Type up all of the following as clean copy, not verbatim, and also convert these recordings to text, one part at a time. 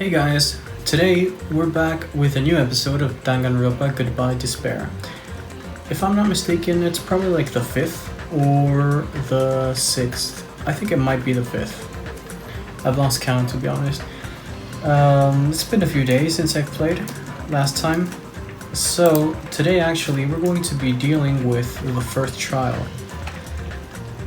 Hey guys, today we're back with a new episode of Danganronpa Goodbye Despair. If I'm not mistaken, it's probably like the 5th or the 6th. I think it might be the 5th. I've lost count, to be honest. It's been a few days since I've played last time. So today actually we're going to be dealing with the first trial.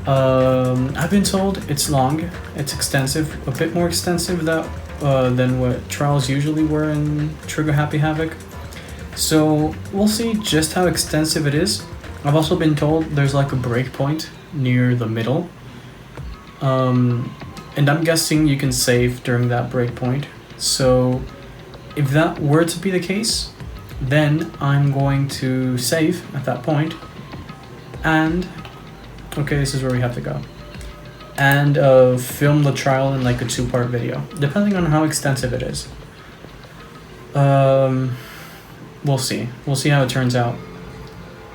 I've been told it's long, it's extensive, a bit more extensive than what trials usually were in Trigger Happy Havoc. So we'll see just how extensive it is. I've also been told there's like a breakpoint near the middle. And I'm guessing you can save during that breakpoint. So if that were to be the case, then I'm going to save at that point. And okay, this is where we have to go. And film the trial in like a 2-part video, depending on how extensive it is. We'll see. We'll see how it turns out.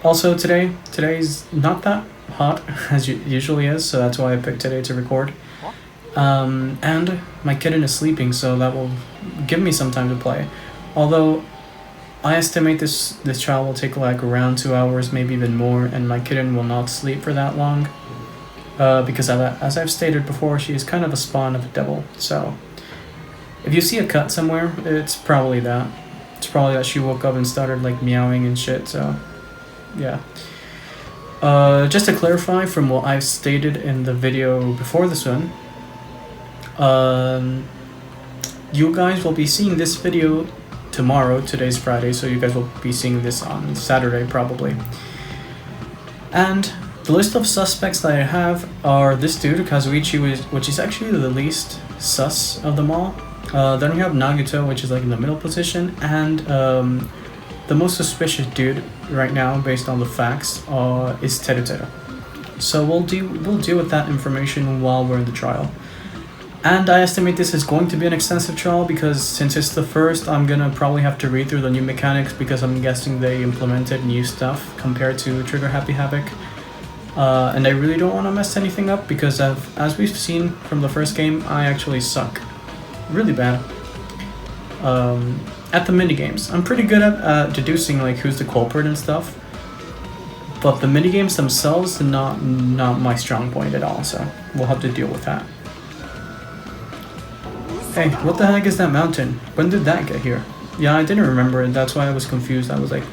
Also today's not that hot as it usually is, so that's why I picked today to record. And my kitten is sleeping, so that will give me some time to play. Although I estimate this trial will take like around 2 hours, maybe even more, and my kitten will not sleep for that long. Because as I've stated before, she is kind of a spawn of a devil. So if you see a cut somewhere, it's probably that. It's probably that she woke up and started like meowing and shit. So yeah. Just to clarify from what I've stated in the video before this one, you guys will be seeing this video tomorrow. Today's Friday, so you guys will be seeing this on Saturday probably. And the list of suspects that I have are this dude, Kazuichi, which is actually the least sus of them all. Then we have Nagito, which is like in the middle position, and the most suspicious dude right now, based on the facts, is Teruteru. So we'll deal with that information while we're in the trial. And I estimate this is going to be an extensive trial because since it's the first, I'm gonna probably have to read through the new mechanics because I'm guessing they implemented new stuff compared to Trigger Happy Havoc. And I really don't want to mess anything up because as we've seen from the first game, I actually suck really bad at the minigames. I'm pretty good at deducing like who's the culprit and stuff, but the minigames themselves are not my strong point at all, so we'll have to deal with that. Hey, what the heck is that mountain? When did that get here? Yeah, I didn't remember it, that's why I was confused. I was like,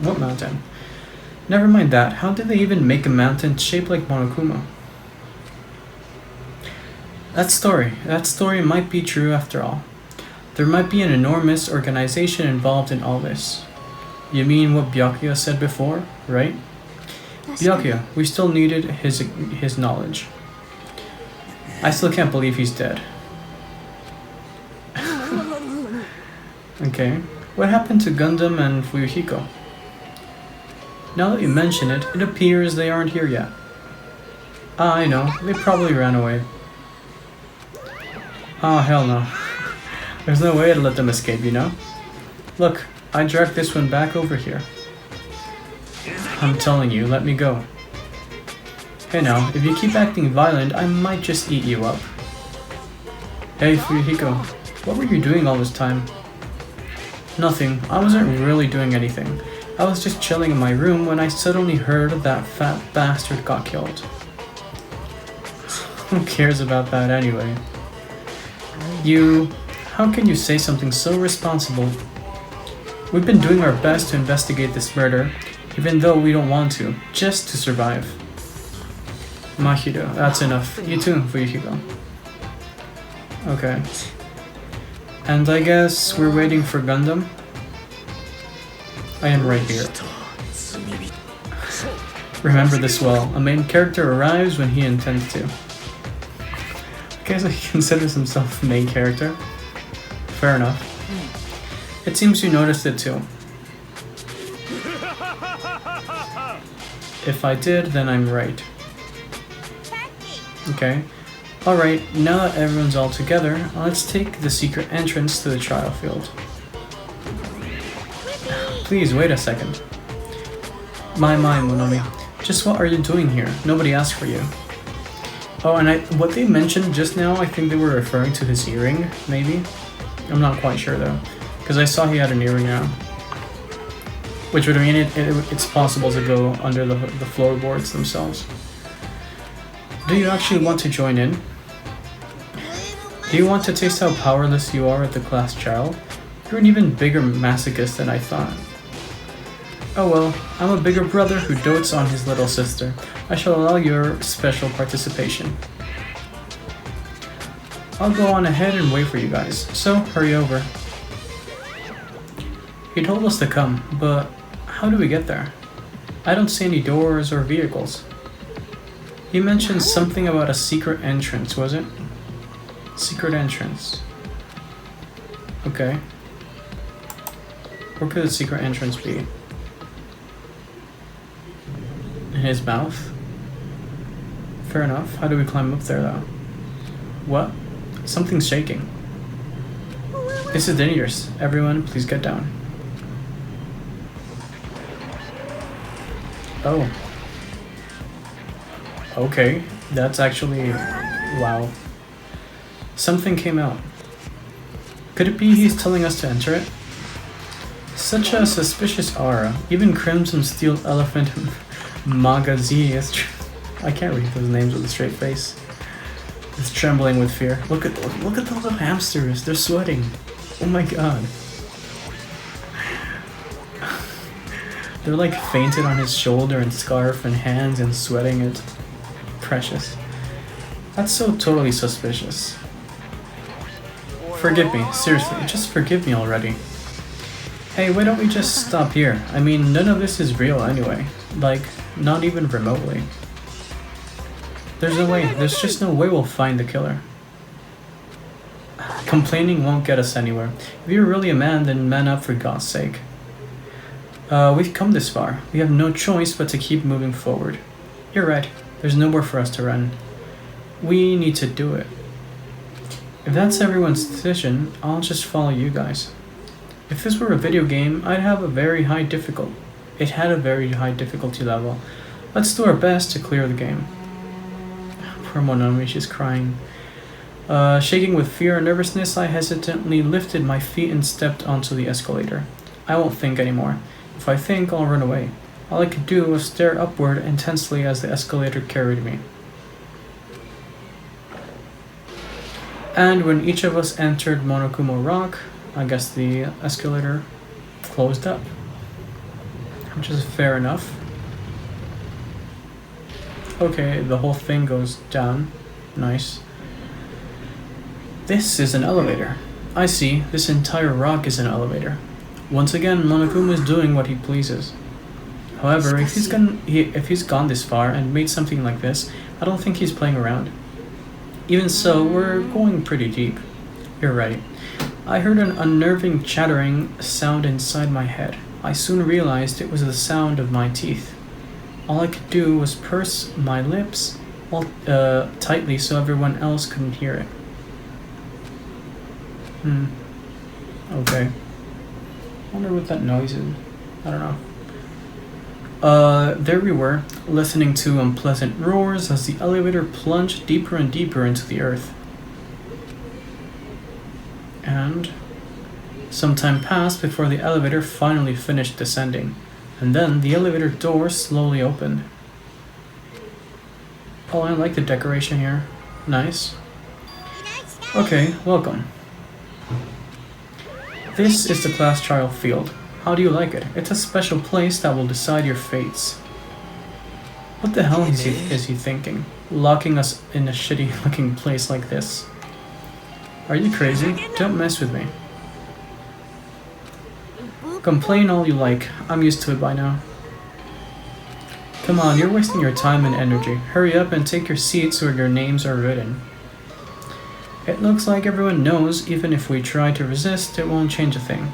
what mountain? Never mind that. How did they even make a mountain shaped like Monokuma? That story might be true after all. There might be an enormous organization involved in all this. You mean what Byakuya said before, right? Byakuya, we still needed his knowledge. I still can't believe he's dead. Okay, what happened to Gundam and Fuyuhiko? Now that you mention it, it appears they aren't here yet. Ah, I know. They probably ran away. Oh, hell no. There's no way to let them escape, you know? Look, I dragged this one back over here. I'm telling you, let me go. Hey now, if you keep acting violent, I might just eat you up. Hey, Fuyuhiko, what were you doing all this time? Nothing. I wasn't really doing anything. I was just chilling in my room when I suddenly heard that fat bastard got killed. Who cares about that anyway? How can you say something so irresponsible? We've been doing our best to investigate this murder, even though we don't want to, just to survive. Mahito, that's enough. You too, Fuyuhiko. Okay. And I guess we're waiting for Gundam? I am right here. Remember this well. A main character arrives when he intends to. Okay, so he considers himself a main character. Fair enough. It seems you noticed it too. If I did, then I'm right. Okay. Alright, now that everyone's all together, let's take the secret entrance to the trial field. Please, wait a second. My, Monomi. Just what are you doing here? Nobody asked for you. Oh, and what they mentioned just now, I think they were referring to his earring, maybe? I'm not quite sure though, because I saw he had an earring now. Which would mean it's possible to go under the floorboards themselves. Do you actually want to join in? Do you want to taste how powerless you are at the class trial? You're an even bigger masochist than I thought. Oh well, I'm a bigger brother who dotes on his little sister. I shall allow your special participation. I'll go on ahead and wait for you guys, so hurry over. He told us to come, but how do we get there? I don't see any doors or vehicles. He mentioned something about a secret entrance, was it? Secret entrance. Okay. Where could the secret entrance be? In his mouth? Fair enough. How do we climb up there though? What? Something's shaking. This is dangerous. Everyone, please get down. Oh. Okay. That's actually... wow. Something came out. Could it be he's telling us to enter it? Such a suspicious aura. Even Crimson Steel Elephant Magazine is... I can't read those names with a straight face. It's trembling with fear. Look at those little hamsters. They're sweating. Oh my god. They're like fainted on his shoulder and scarf and hands and sweating it. Precious. That's so totally suspicious. Forgive me. Seriously, just forgive me already. Hey, why don't we just stop here? I mean, none of this is real anyway. Like, not even remotely. There's just no way we'll find the killer. Complaining won't get us anywhere. If you're really a man, then man up for God's sake. We've come this far. We have no choice but to keep moving forward. You're right. There's nowhere for us to run. We need to do it. If that's everyone's decision, I'll just follow you guys. If this were a video game, I'd have a very high difficulty. It had a very high difficulty level. Let's do our best to clear the game. Poor Monomi, she's crying. Shaking with fear and nervousness, I hesitantly lifted my feet and stepped onto the escalator. I won't think anymore. If I think, I'll run away. All I could do was stare upward intensely as the escalator carried me. And when each of us entered Monokumo Rock, I guess the escalator closed up. Which is fair enough. Okay, the whole thing goes down. Nice. This is an elevator. I see, this entire rock is an elevator. Once again, Monokuma is doing what he pleases. However, if he's gone this far and made something like this, I don't think he's playing around. Even so, we're going pretty deep. You're right. I heard an unnerving chattering sound inside my head. I soon realized it was the sound of my teeth. All I could do was purse my lips tightly so everyone else couldn't hear it. Okay. I wonder what that noise is. I don't know. There we were, listening to unpleasant roars as the elevator plunged deeper and deeper into the earth. And some time passed before the elevator finally finished descending, and then the elevator door slowly opened. Oh, I like the decoration here. Nice. Okay, welcome. This is the class trial field. How do you like it? It's a special place that will decide your fates. What the hell is he thinking? Locking us in a shitty looking place like this. Are you crazy? Don't mess with me. Complain all you like. I'm used to it by now. Come on, you're wasting your time and energy. Hurry up and take your seats where your names are written. It looks like everyone knows, even if we try to resist, it won't change a thing.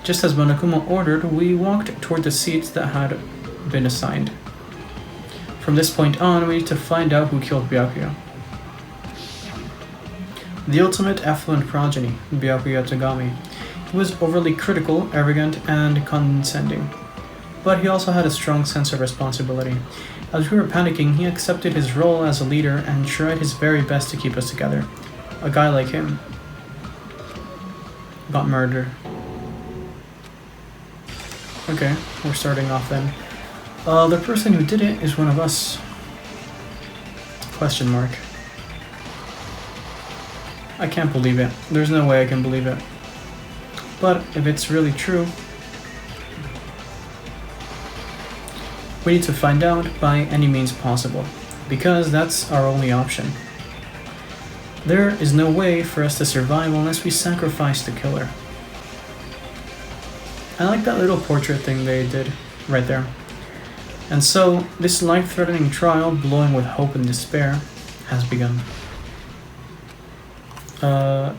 Just as Monokuma ordered, we walked toward the seats that had been assigned. From this point on, we need to find out who killed Byakuya. The ultimate affluent progeny, Byakuya Tagami. He was overly critical, arrogant, and condescending. But he also had a strong sense of responsibility. As we were panicking, he accepted his role as a leader and tried his very best to keep us together. A guy like him. got murdered. Okay, we're starting off then. The person who did it is one of us. Question mark. I can't believe it. There's no way I can believe it. But if it's really true, we need to find out by any means possible, because that's our only option. There is no way for us to survive unless we sacrifice the killer. I like that little portrait thing they did right there. And so, this life-threatening trial, glowing with hope and despair, has begun.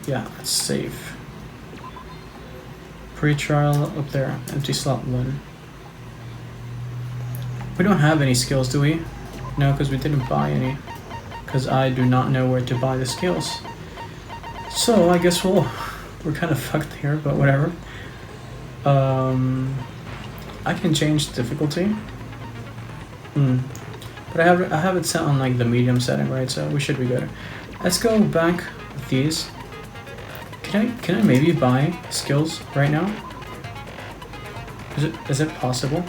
Yeah, let's save. Pre-trial up there, empty slot 1. We don't have any skills, do we? No, because we didn't buy any. Because I do not know where to buy the skills. So, I guess we're kind of fucked here, but whatever. I can change the difficulty. But I have it set on like the medium setting, right? So we should be good. Let's go back with these. Can I maybe buy skills right now? Is it possible?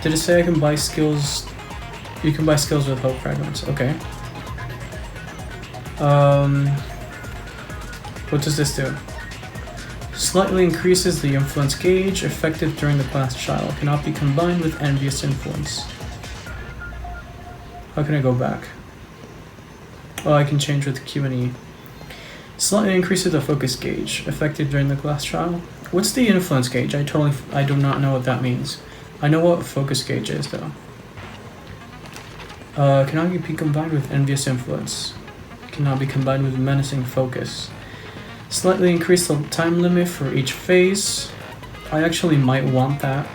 Did it say I can buy skills? You can buy skills with hope fragments. Okay. What does this do? Slightly increases the influence gauge, effective during the class trial. Cannot be combined with envious influence. How can I go back? Oh, I can change with Q and E. Slightly increases the focus gauge, effective during the class trial. What's the influence gauge? I do not know what that means. I know what focus gauge is though. Cannot be combined with envious influence. Cannot be combined with menacing focus. Slightly increase the time limit for each phase. I actually might want that.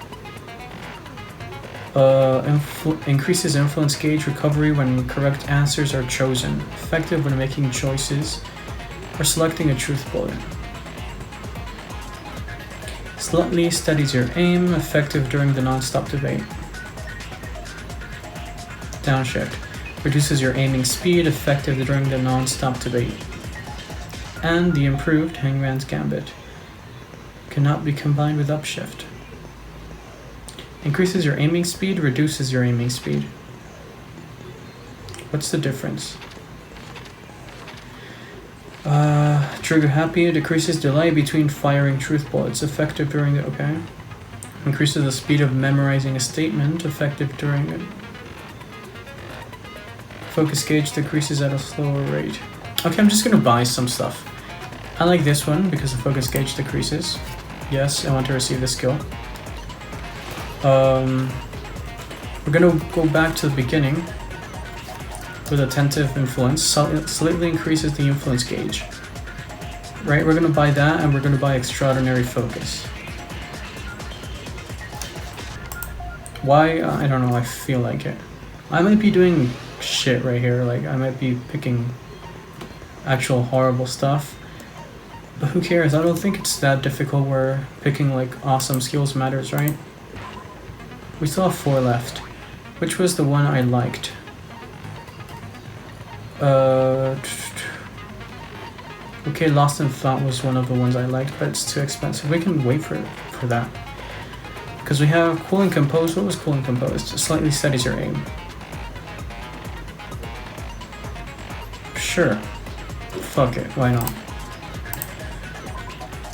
Increases influence gauge recovery when correct answers are chosen. Effective when making choices or selecting a truth bullet. Slightly steadies your aim. Effective during the non-stop debate. Downshift. Reduces your aiming speed. Effective during the non-stop debate. And the improved Hangman's Gambit. Cannot be combined with upshift. Increases your aiming speed, reduces your aiming speed. What's the difference? Trigger happy, decreases delay between firing truth bullets, effective during the... okay. Increases the speed of memorizing a statement, effective during it. Focus gauge decreases at a slower rate. Okay, I'm just gonna buy some stuff. I like this one because the focus gauge decreases. Yes, I want to receive the skill. We're gonna go back to the beginning with attentive influence. Slightly increases the influence gauge. Right, we're gonna buy that and we're gonna buy extraordinary focus. Why? I don't know, I feel like it. I might be doing shit right here, like I might be picking actual horrible stuff. But who cares? I don't think it's that difficult where picking like awesome skills matters, right? We still have 4 left. Which was the one I liked? Okay, Lost in Thought was one of the ones I liked, but it's too expensive. We can wait for that. Because we have Cool and Composed. What was Cool and Composed? Slightly steadies your aim. Sure. Fuck it, why not?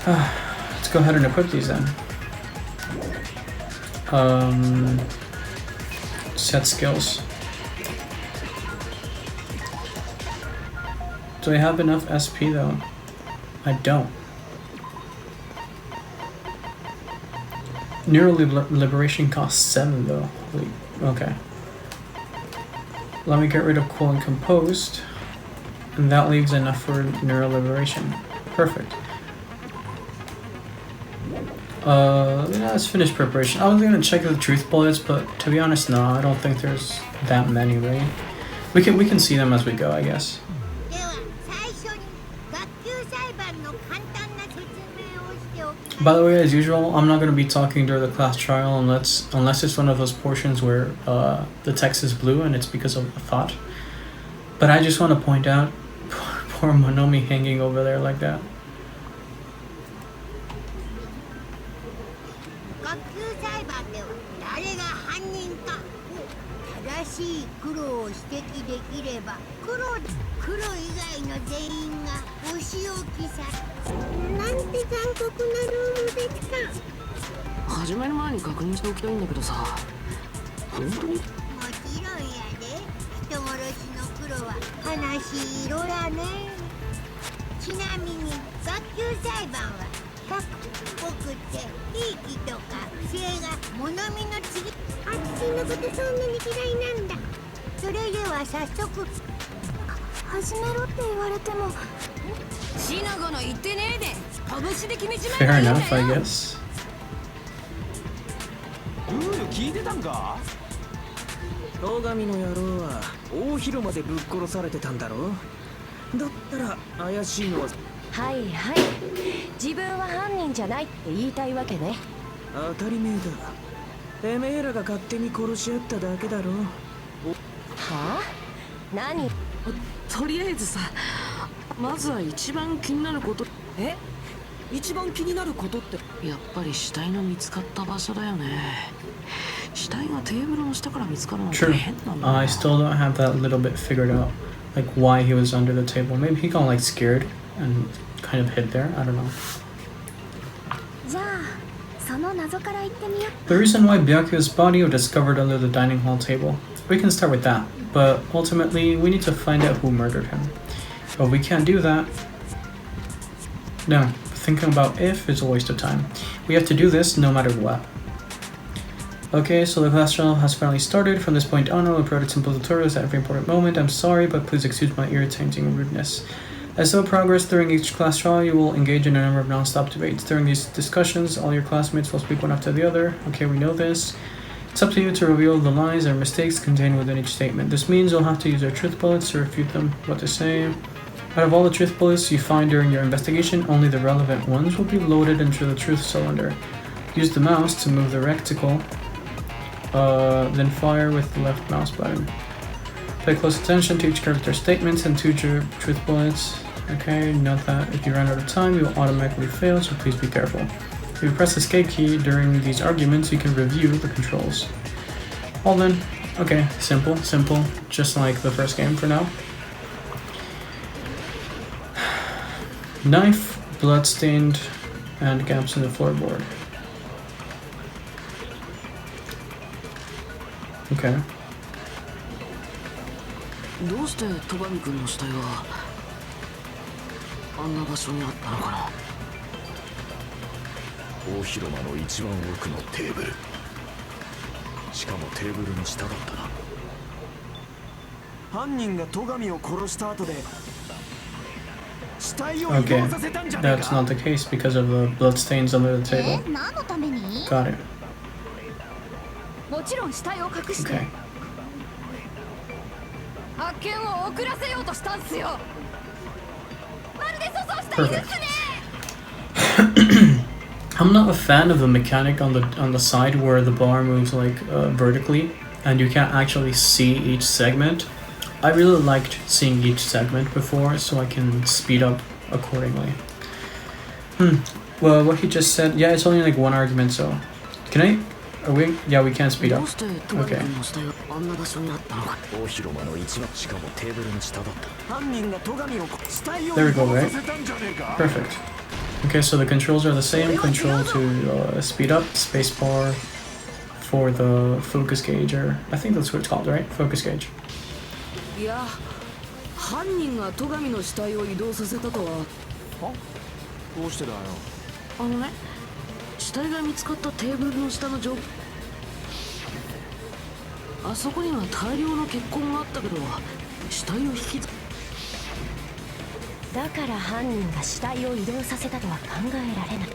Let's go ahead and equip these then. Set skills. Do I have enough SP though? I don't. Neural Liberation costs 7 though. Okay. Let me get rid of Cool and Composed. And that leaves enough for Neural Liberation. Perfect. Yeah, let's finish preparation. I was gonna check the truth bullets, but to be honest, no, I don't think there's that many, right? We can see them as we go, I guess. By the way, as usual, I'm not gonna be talking during the class trial unless it's one of those portions where the text is blue and it's because of a thought. But I just want to point Poor Monomi hanging over there like that. 学級裁判では誰が犯人か正しい黒を指摘できれば黒以外の全員がお仕置きさなんて残酷なルールですか。始める前に確認しておきたいんだけどさ、本当に？もちろんやで。人殺しの黒は悲しい色やね。ちなみに学級裁判は各国ってひいきとか不正が物見の次。あっちのことそんなに嫌いなんだ。それでは早速始めろって言われてもシナゴの言ってねえで拳で決めちまえばいいんだよ。 Fair enough, I guess. ルール聞いてたんか？堂上の野郎は大広間でぶっ殺されてたんだろ。だったら怪しいのははいはい、自分は犯人じゃないって言いたいわけね。当たり前だ。てめえらが勝手に殺し合っただけだろ。はあ？何？とりあえずさ、まずは一番気になること。一番気になることってやっぱり死体の見つかった場所だよね。死体がテーブルの下から見つかるのって True. 変なんだ。 I still don't have that little bit figured out, like why he was under the table. Maybe he got like scared and kind of hid there. I don't know. じゃあその謎から言ってみよう。 The reason why Byaku's body was discovered under the dining hall table. We can start with that, but ultimately we need to find out who murdered him. But we can't do that. No, thinking about if is a waste of time. We have to do this no matter what. Okay, so the class trial has finally started. From this point on, I will provide simple tutorials at every important moment. I'm sorry, but please excuse my irritating rudeness. As you progress during each class trial, you will engage in a number of non-stop debates. During these discussions, all your classmates will speak one after the other. Okay, we know this. It's up to you to reveal the lies or mistakes contained within each statement. This means you'll have to use your truth bullets to refute them. What to say? Out of all the truth bullets you find during your investigation, only the relevant ones will be loaded into the truth cylinder. Use the mouse to move the reticle, then fire with the left mouse button. Pay close attention to each character's statements and to your truth bullets. Okay, note that if you run out of time, you will automatically fail, so please be careful. If you press the escape key during these arguments, you can review the controls. Well then, okay, simple, just like the first game for now. Knife, bloodstained, and gaps in the floorboard. Okay. どうして戸上君の死体はあんな場所にあったのかな。大広間の一番奥のテーブル。しかもテーブルの下だったな。犯人が戸上を殺した後で死体を移動させたんじゃねえ That's か。 not the case because of the bloodstains under the table. 何のために？ Got it. もちろん死体を隠して Okay. 発見を遅らせようとしたんすよ。まるで粗相した犬っすね。 I'm not a fan of the mechanic on the side where the bar moves like vertically and you can't actually see each segment. I really liked seeing each segment before so I can speed up accordingly. Well, what he just said, yeah, it's only like one argument, so can I? Are we? Yeah, we can speed ど up. うして戸上君の死体があんな場所にあったのか。大広間の一番、しかもテーブルの下だった。犯人が戸上を死体を There we 移 go, 動 right? させたんじゃねえか。 Perfect. Okay, so the controls are the same. Control to speed up, spacebar for the focus gauge, or I think that's what it's called, right? Focus gauge. いや、犯人が戸上の死体を移動させたとは。どうしてだよ。あのね、死体が見つかったテーブルの下の状況、あそこには大量の血痕があったけど、死体を引きずだから犯人が死体を移動させたとは考えられない。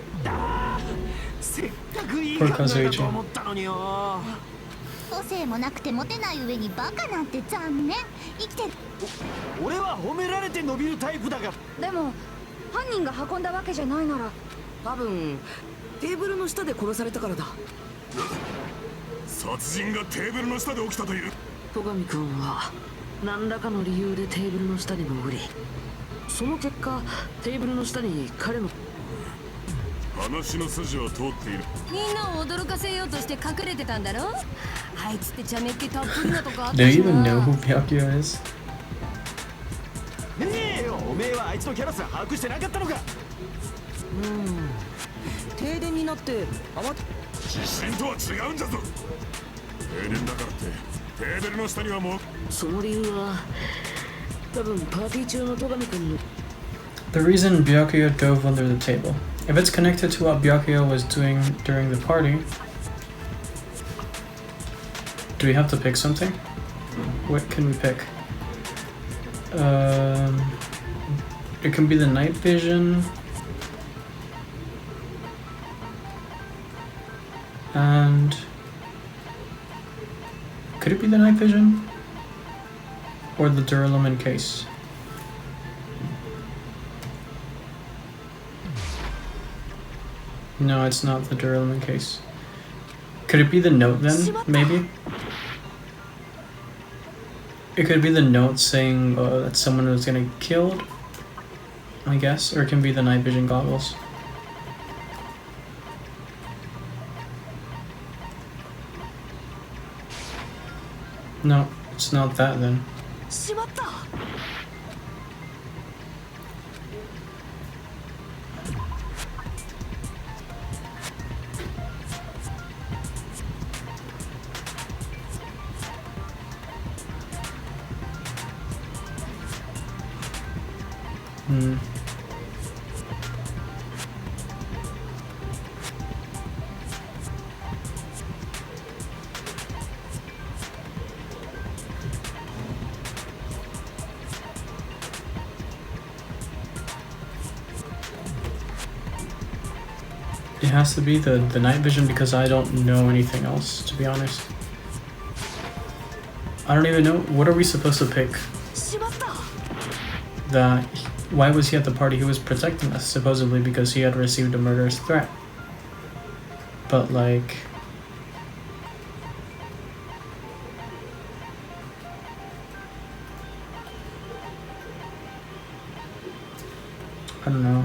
せっかくいい考えだと思ったのによ。個性もなくてモテない上にバカなんて残念。生きてる。俺は褒められて伸びるタイプだから。でも犯人が運んだわけじゃないなら、多分テーブルの下で殺されたからだ。殺人がテーブルの下で起きたという。戸上君は何らかの理由でテーブルの下に潜り、その結果テーブルの下に彼の話の筋は通っている。みんなを驚かせようとして隠れてたんだろ。あいつって茶目っ気たっぷりなとこあった Do し you even な。 know who Byakuya is? ねえよ、おめえはあいつのキャラさ把握してなかったのか。停電になって地震とは違うんだぞ。停電だからってテーブルの下にはもう。その理由は多分パーティー中の戸上君の The reason Byakuya dove under the table. If it's connected to what Byakuya was doing during the party, do we have to pick something? What can we pick? It can be the night vision. And could it be the night vision? Or the duralumin case? No, it's not the duralumin case. Could it be the note then, maybe? It could be the note saying that someone was gonna get killed, I guess, or it can be the night vision goggles. No, it's not that then. しまった。It has to be the night vision because I don't know anything else, to be honest. I don't even know. What are we supposed to pick? しまった。 That why was he at the party? He was protecting us, supposedly because he had received a murderous threat. But like, I don't know.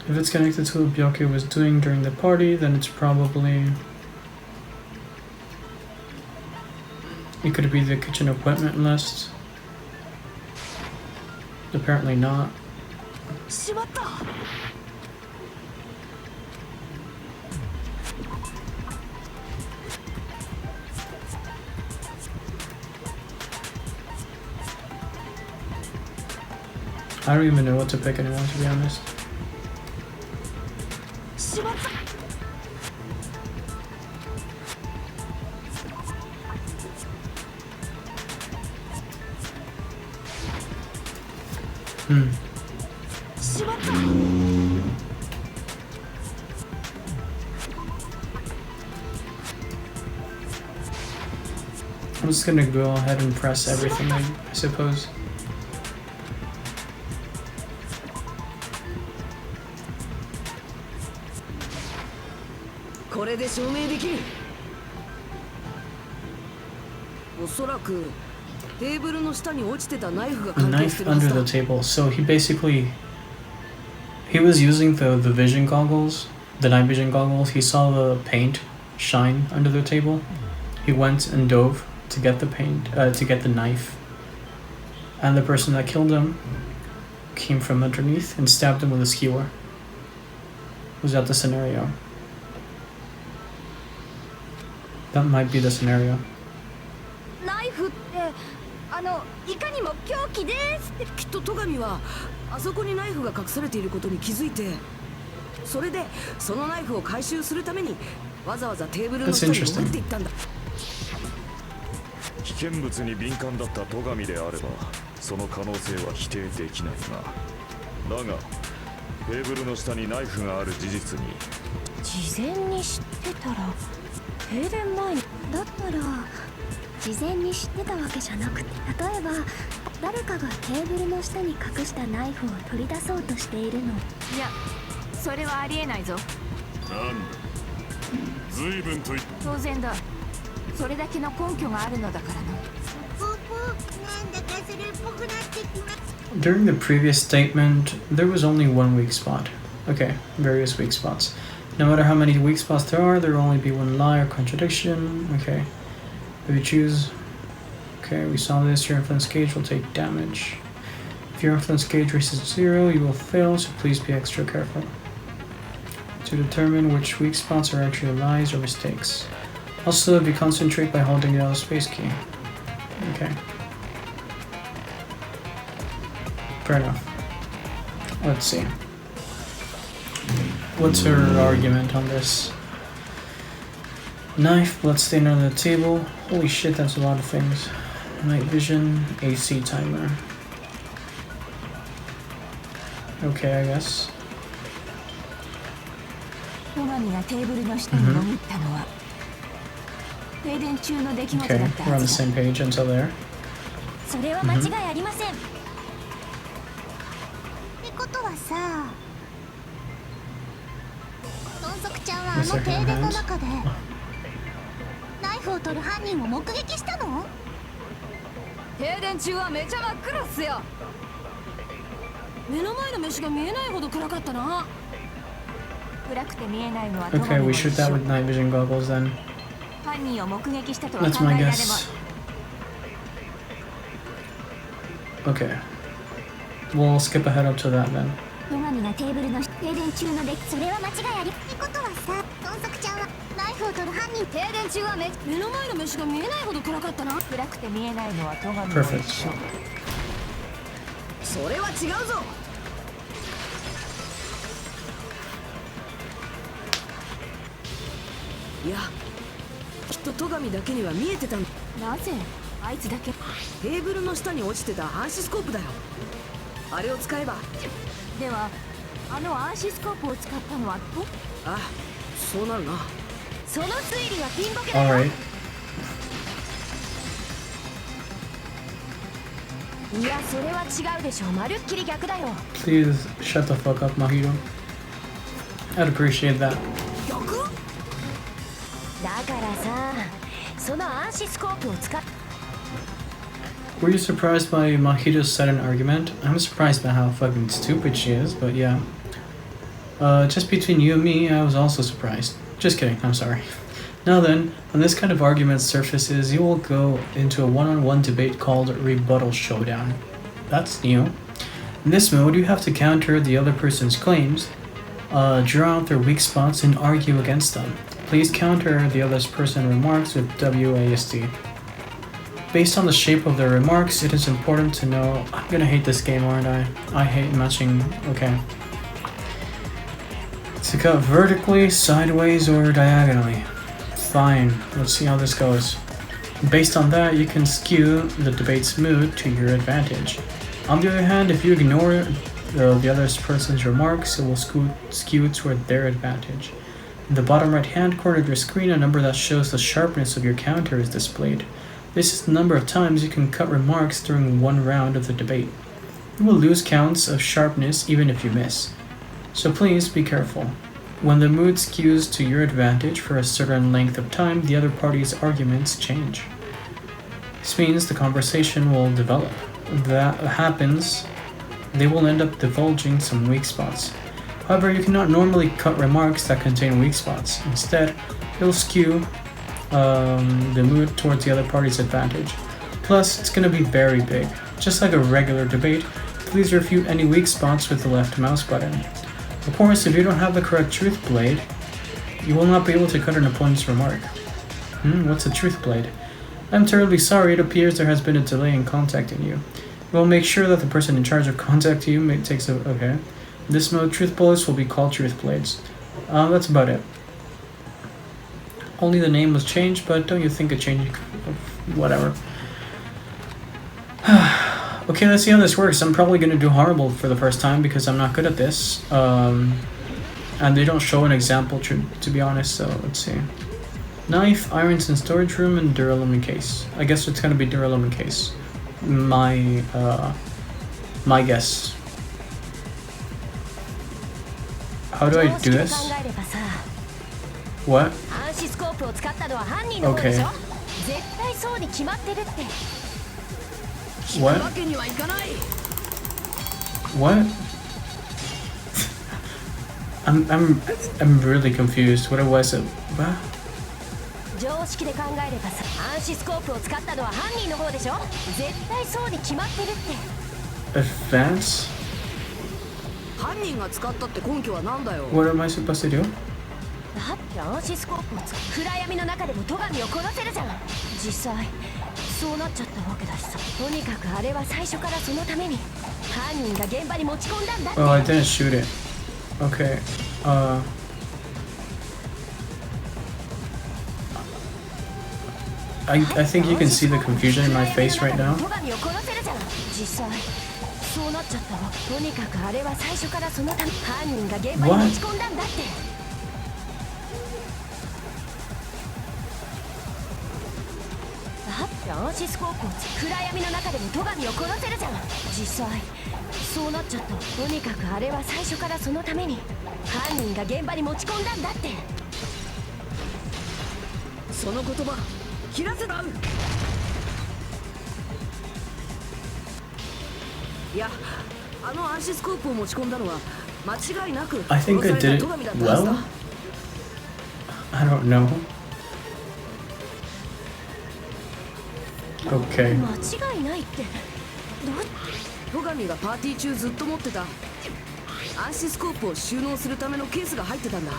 If it's connected to what Byakuya was doing during the party, then it's probably... It could be the kitchen equipment list. Apparently not. しまった。 I don't even know what to pick anymore, to be honest. しまった。 しまった。 I'm just gonna go ahead and press everything, I suppose. これで証明できる。おそらくテーブルの下に落ちてたナイフが A 関係 knife してるはず under だ。 the table. So he basically... He was using the vision goggles, the night vision goggles. He saw the paint shine under the table. He went and dove to get the paint, to get the knife. And the person that killed him came from underneath and stabbed him with a skewer. Was that the scenario? That might be the scenario. ナイフっていかにも凶器ですって。きっと戸上はあそこにナイフが隠されていることに気づいて、それでそのナイフを回収するためにわざわざテーブルの下に潜っていったんだ。危険物に敏感だった戸上であればその可能性は否定できないが、だがテーブルの下にナイフがある事実に事前に知ってたら停電前にだったら事前に知ってたわけじゃなくて、例えば誰かがテーブルの下に隠したナイフを取り出そうとしているの。いや、それはありえないぞ。なんだ随分と当然だ。それだけの根拠があるのだからな。ポポなんだかそれっぽくなってきま During the previous statement, there was only one weak spot. Okay, various weak spots. No matter how many weak spots there will only be one lie or contradiction. Okay. If you choose... Okay, we saw this. Your influence gauge will take damage. If your influence gauge reaches 0, you will fail, so please be extra careful. To determine which weak spots are actually lies or mistakes. Also, if you concentrate by holding the L space key. Okay. Fair enough. Let's see. What's her argument on this? Knife, bloodstain on the table. Holy shit, that's a lot of things. Night vision, AC timer. Okay, I guess. 戸上がテーブルの下に潜ったのは、停電中の出来事だ Okay, った we're は on the ずだ。 same page until there. それは間違いありません。ってことはさ、豚足ちゃんはあの Second 停電の hand. 中でナイフを取る犯人を目撃したの？停電中はめちゃ真っ暗っすよ。目の前の飯が見えないほど暗かったな。暗くて見えないのは戸上 Okay, も we 一 shoot that 緒。 with night vision goggles then. 犯人を目撃したとは That's 考え my られま guess. Okay. We'll skip ahead up to that then. 戸上がテーブルの停電中のそれは間違いありってことはさ、豚足ちゃんはナイフを取る犯人。停電中は目の前の飯が見えないほど暗かったな。暗くて見えないのは戸上も一 Perfect. 緒。それは違うぞ。いや、きっと戸上だけには見えてたんだ。なぜあいつだけ。テーブルの下に落ちてた暗視スコープだよ。あれを使えば。ではあの暗視スコープを使ったのはと。ああ、そうなるな。その推理はピンボケだよ。 Alright. いやそれは違うでしょ。まるっきり逆だよ。 Please shut the fuck up, Mahito. I'd appreciate that. 逆？だからさ、その暗視スコープを使っ。 Were you surprised by Mahito's sudden argument? I'm surprised by how fucking stupid she is, but yeah. Just between you and me, I was also surprised. Just kidding, I'm sorry. Now then, when this kind of argument surfaces, you will go into a one-on-one debate called Rebuttal Showdown. That's new. In this mode, you have to counter the other person's claims, draw out their weak spots, and argue against them. Please counter the other person's remarks with WASD. Based on the shape of their remarks, it is important to know... I'm gonna hate this game, aren't I? I hate matching... Okay. To cut vertically, sideways, or diagonally. Fine, let's see how this goes. Based on that, you can skew the debate's mood to your advantage. On the other hand, if you ignore the other person's remarks, it will skew toward their advantage. In the bottom right-hand corner of your screen, a number that shows the sharpness of your counter is displayed. This is the number of times you can cut remarks during one round of the debate. You will lose counts of sharpness even if you miss. So please be careful. When the mood skews to your advantage for a certain length of time, the other party's arguments change. This means the conversation will develop. If that happens, they will end up divulging some weak spots. However, you cannot normally cut remarks that contain weak spots. Instead, it will skew the mood towards the other party's advantage. Plus, it's going to be very big. Just like a regular debate, please refute any weak spots with the left mouse button. Of course, if you don't have the correct truth blade, you will not be able to cut an opponent's remark. What's a truth blade? I'm terribly sorry, it appears there has been a delay in contacting you. We'll make sure that the person in charge of contacting you takes a... Okay. In this mode, truth bullets will be called truth blades. That's about it. Only the name was changed, but don't you think a change... Whatever. Okay, let's see how this works. I'm probably going to do horrible for the first time because I'm not good at this. And they don't show an example, to be honest, so let's see. Knife, irons in storage room, and duralumin case. I guess it's going to be duralumin case. My guess. How do I do this? What? 暗視スコープを使ったのは犯人の方でしょ。絶対そうに決まってるって。 What? わけにはいかない。 What? I'm really confused. What was it? What? 常識で考えればさ、暗視スコープを使ったのは犯人の方でしょ。絶対そうに決まってるって。 Advance? 犯人が使ったって根拠はなんだよ。 What am I supposed to do? だって暗視スコープを使う暗闇の中でも戸上を殺せるじゃん。実際そうなっちゃったわけだしさ。とにかくあれは最初からそのために犯人が現場に持ち込んだんだって。 Oh, I didn't shoot it. Okay. I think you can see the confusion in my face right now. 戸上を殺せるじゃん。実際そうなっちゃったわ。とにかくあれは最初からそのため犯人が現場に持ち込んだんだって。だって暗視スコープを暗闇の中でも戸上を殺せるじゃん。実際そうなっちゃったわ。とにかくあれは最初からそのために犯人が現場に持ち込んだんだって。その言葉切らせだ。いや、あの暗視スコープを持ち込んだのは間違いなく I think I did it well. I don't know. Okay. 間違いないって戸上がパーティー中ずっと持ってた暗視スコープを収納するためのケースが入ってたんだ。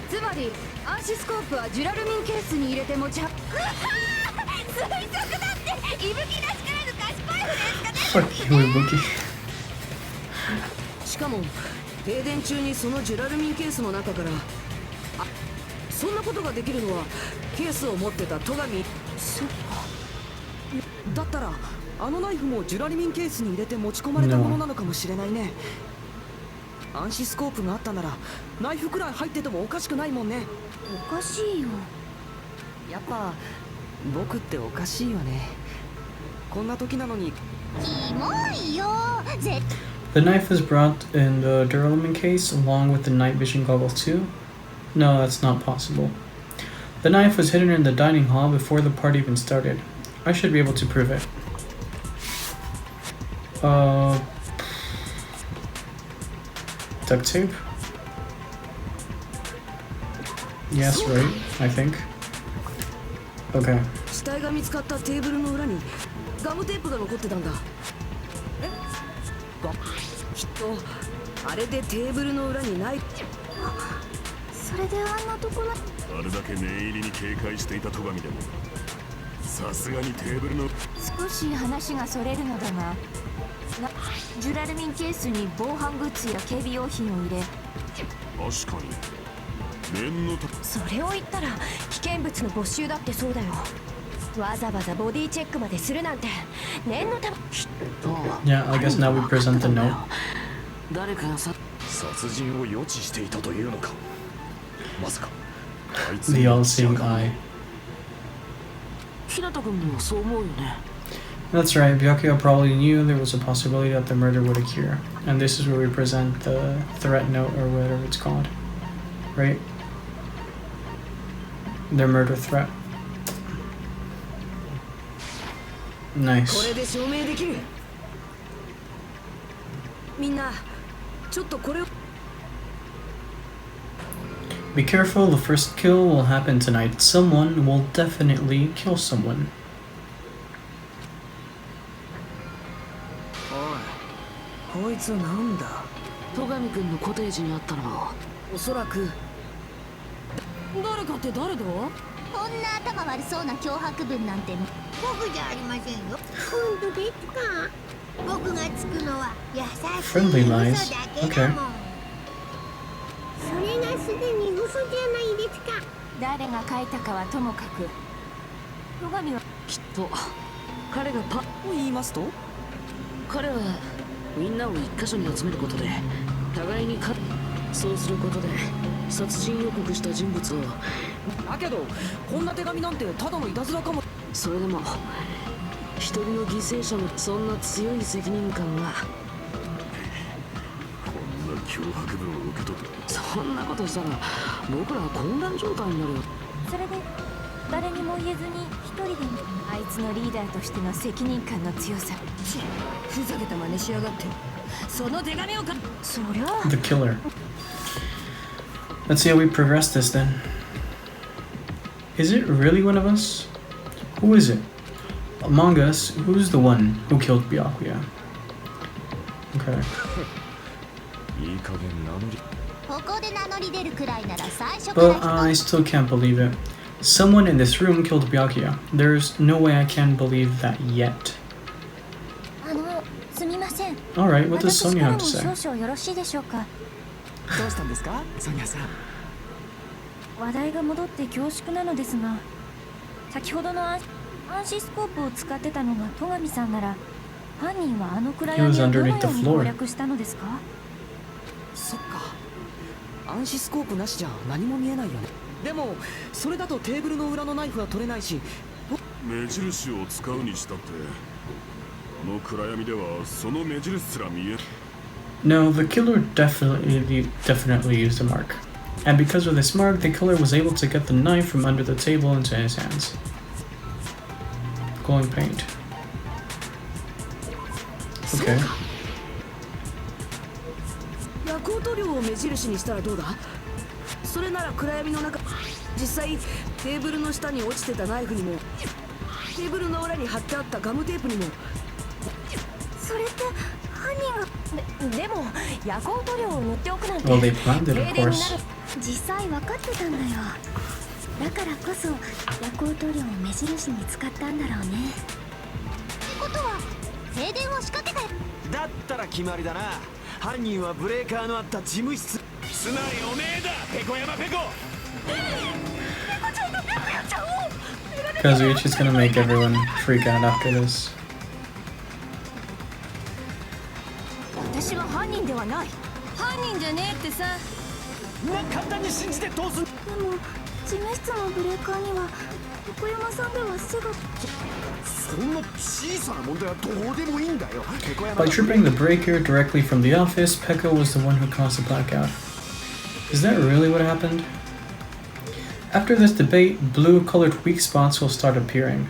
つまり暗視スコープはジュラルミンケースに入れて持ち運ぶ。推測だって。いぶきらしからぬ賢いフレーズが出る。 Fuck you, Ibuki. しかも停電中にそのジュラルミンケースの中からそんなことができるのはケースを持ってた戸上。そっか。だったらあのナイフもジュラルミンケースに入れて持ち込まれたものなのかもしれないね。暗視スコープがあったならナイフくらい入っててもおかしくないもんね。おかしいよ。やっぱ僕っておかしいよね。こんな時なのに。キモいよ。絶 The knife was brought in the duralumin case along with the night vision goggles too? No, that's not possible. The knife was hidden in the dining hall before the party even started. I should be able to prove it. Duct tape? Yes, right, I think. Okay. 死体が見つかったテーブルの裏にガムテープが残ってたんだ。え？きっとあれでテーブルの裏にナイフ。それであんなところ。あれだけ念入りに警戒していた戸上でもさすがにテーブルの。少し話がそれるのだが、ジュラルミンケースに防犯グッズや警備用品を入れ。確かに念のた。それを言ったら危険物の没収だってそうだよ。わざわざボディチェックまでするなんて念のため。 Yeah, I guess now we present the note. 誰かが殺人を予知していたというのか。まさかあいつ The all-seeing eye. 日向君もそう思うよね。 That's right, Byakuya probably knew there was a possibility that the murder would occur. And this is where we present the threat note or whatever it's called. Right? Their murder threat. こ Nice. れで証明できる。みんなちょっとこれを。 Be careful, the first kill will happen tonight. Someone will definitely kill someone. おい、こいつなんだ。戸上君のコテージにあったのはおそらく誰かって誰だ。こんな頭悪そうな脅迫文なんて僕じゃありませんよ。本当ですか。僕がつくのは優しい Friendly 嘘 lies. だけだ Okay. もん。それがすでに嘘じゃないですか。誰が書いたかはともかく、戸上はきっと彼がパッと言いますと、彼はみんなを一箇所に集めることで互いにそうすることで殺人予告した人物を。だけどこんな手紙なんてただのいたずらかも。それでも一人の犠牲者のそんな強い責任感が。こんな迫文を受け取った。そんなことしたら僕らは混乱状態になるよ。それで誰にも言えずに一人であいつのリーダーとしての責任感の強さ。ふざけた真似しやがって。その手紙をかそりゃ The killer. Let's see how we progress this then. Is it really one of us? Who is it? Among us, who's the one who killed Byakuya? Okay. いい加減名乗り。ここで名乗り出るくらいなら最初から But I still can't believe it. Someone in this room killed Byakuya. There's no way I can believe that yet. すみません。 Alright, what does Sonia have to 私から say? も少々よろしいでしょうか。どうしたんですかソニアさん。話題が戻って恐縮なのですが、先ほどの暗視スコープを使ってたのが戸上さんなら、犯人はあの暗闇をどのように攻略したのですか？そっか。暗視スコープなしじゃ何も見えないよね。でもそれだとテーブルの裏のナイフは取れないし。目印を使うにしたって、この暗闇ではその目印すら見え。 No, the killer definitely used a mark. And because of this mark, the killer was able to get the knife from under the table into his hands. Glowing paint. Okay. 夜光塗料を目印にしたらどうだ？それなら暗闇の中、実際テーブルの下に落ちてたナイフにも、テーブルの裏に貼ってあったガムテープにも。それって犯人がでも夜光塗料を塗っておくなんて Well, they planned it, of 停電になる。 course. 実際分かってたんだよ。だからこそ夜光塗料を目印に使ったんだろうね。ってことは停電を仕掛けた。だったら決まりだな。犯人はブレーカーのあった事務室。つまりおめえだ、ペコ山ペコ。Kazuichi's gonna make everyone freak out after this. 私は犯人ではない。犯人じゃねえってさ。簡単に信じてどうすん。でも事務室のブレーカーには横山さんでは背が。そんな小さな問題はどうでもいいんだよ。 By tripping the breaker directly from the office, Pekka was the one who caused the blackout. Is that really what happened? After this debate, blue-colored weak spots will start appearing.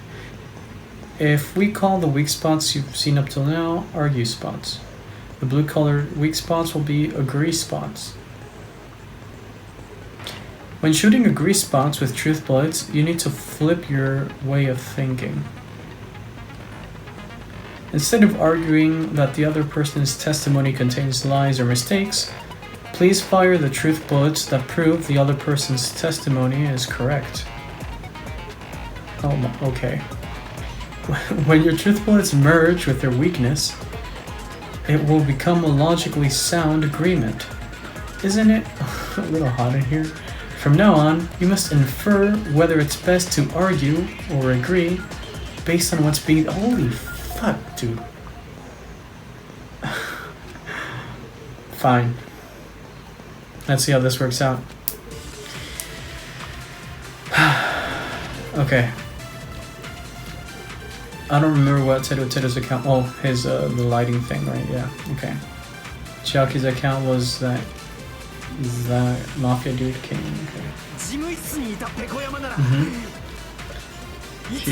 If we call the weak spots you've seen up till now argue spots, the blue-colored weak spots will be agree spots. When shooting agree spots with truth bullets, you need to flip your way of thinking. Instead of arguing that the other person's testimony contains lies or mistakes, please fire the truth bullets that prove the other person's testimony is correct. Oh, okay. When your truth bullets merge with their weakness, it will become a logically sound agreement. Isn't it a little hot in here? From now on, you must infer whether it's best to argue or agree based on what's being— holy fuck, dude. Fine. Let's see how this works out. Okay. I don't remember what Teruteru's account— oh, his, the lighting thing, right? Yeah, okay. Chiaki's account was that mafia dude came, okay. She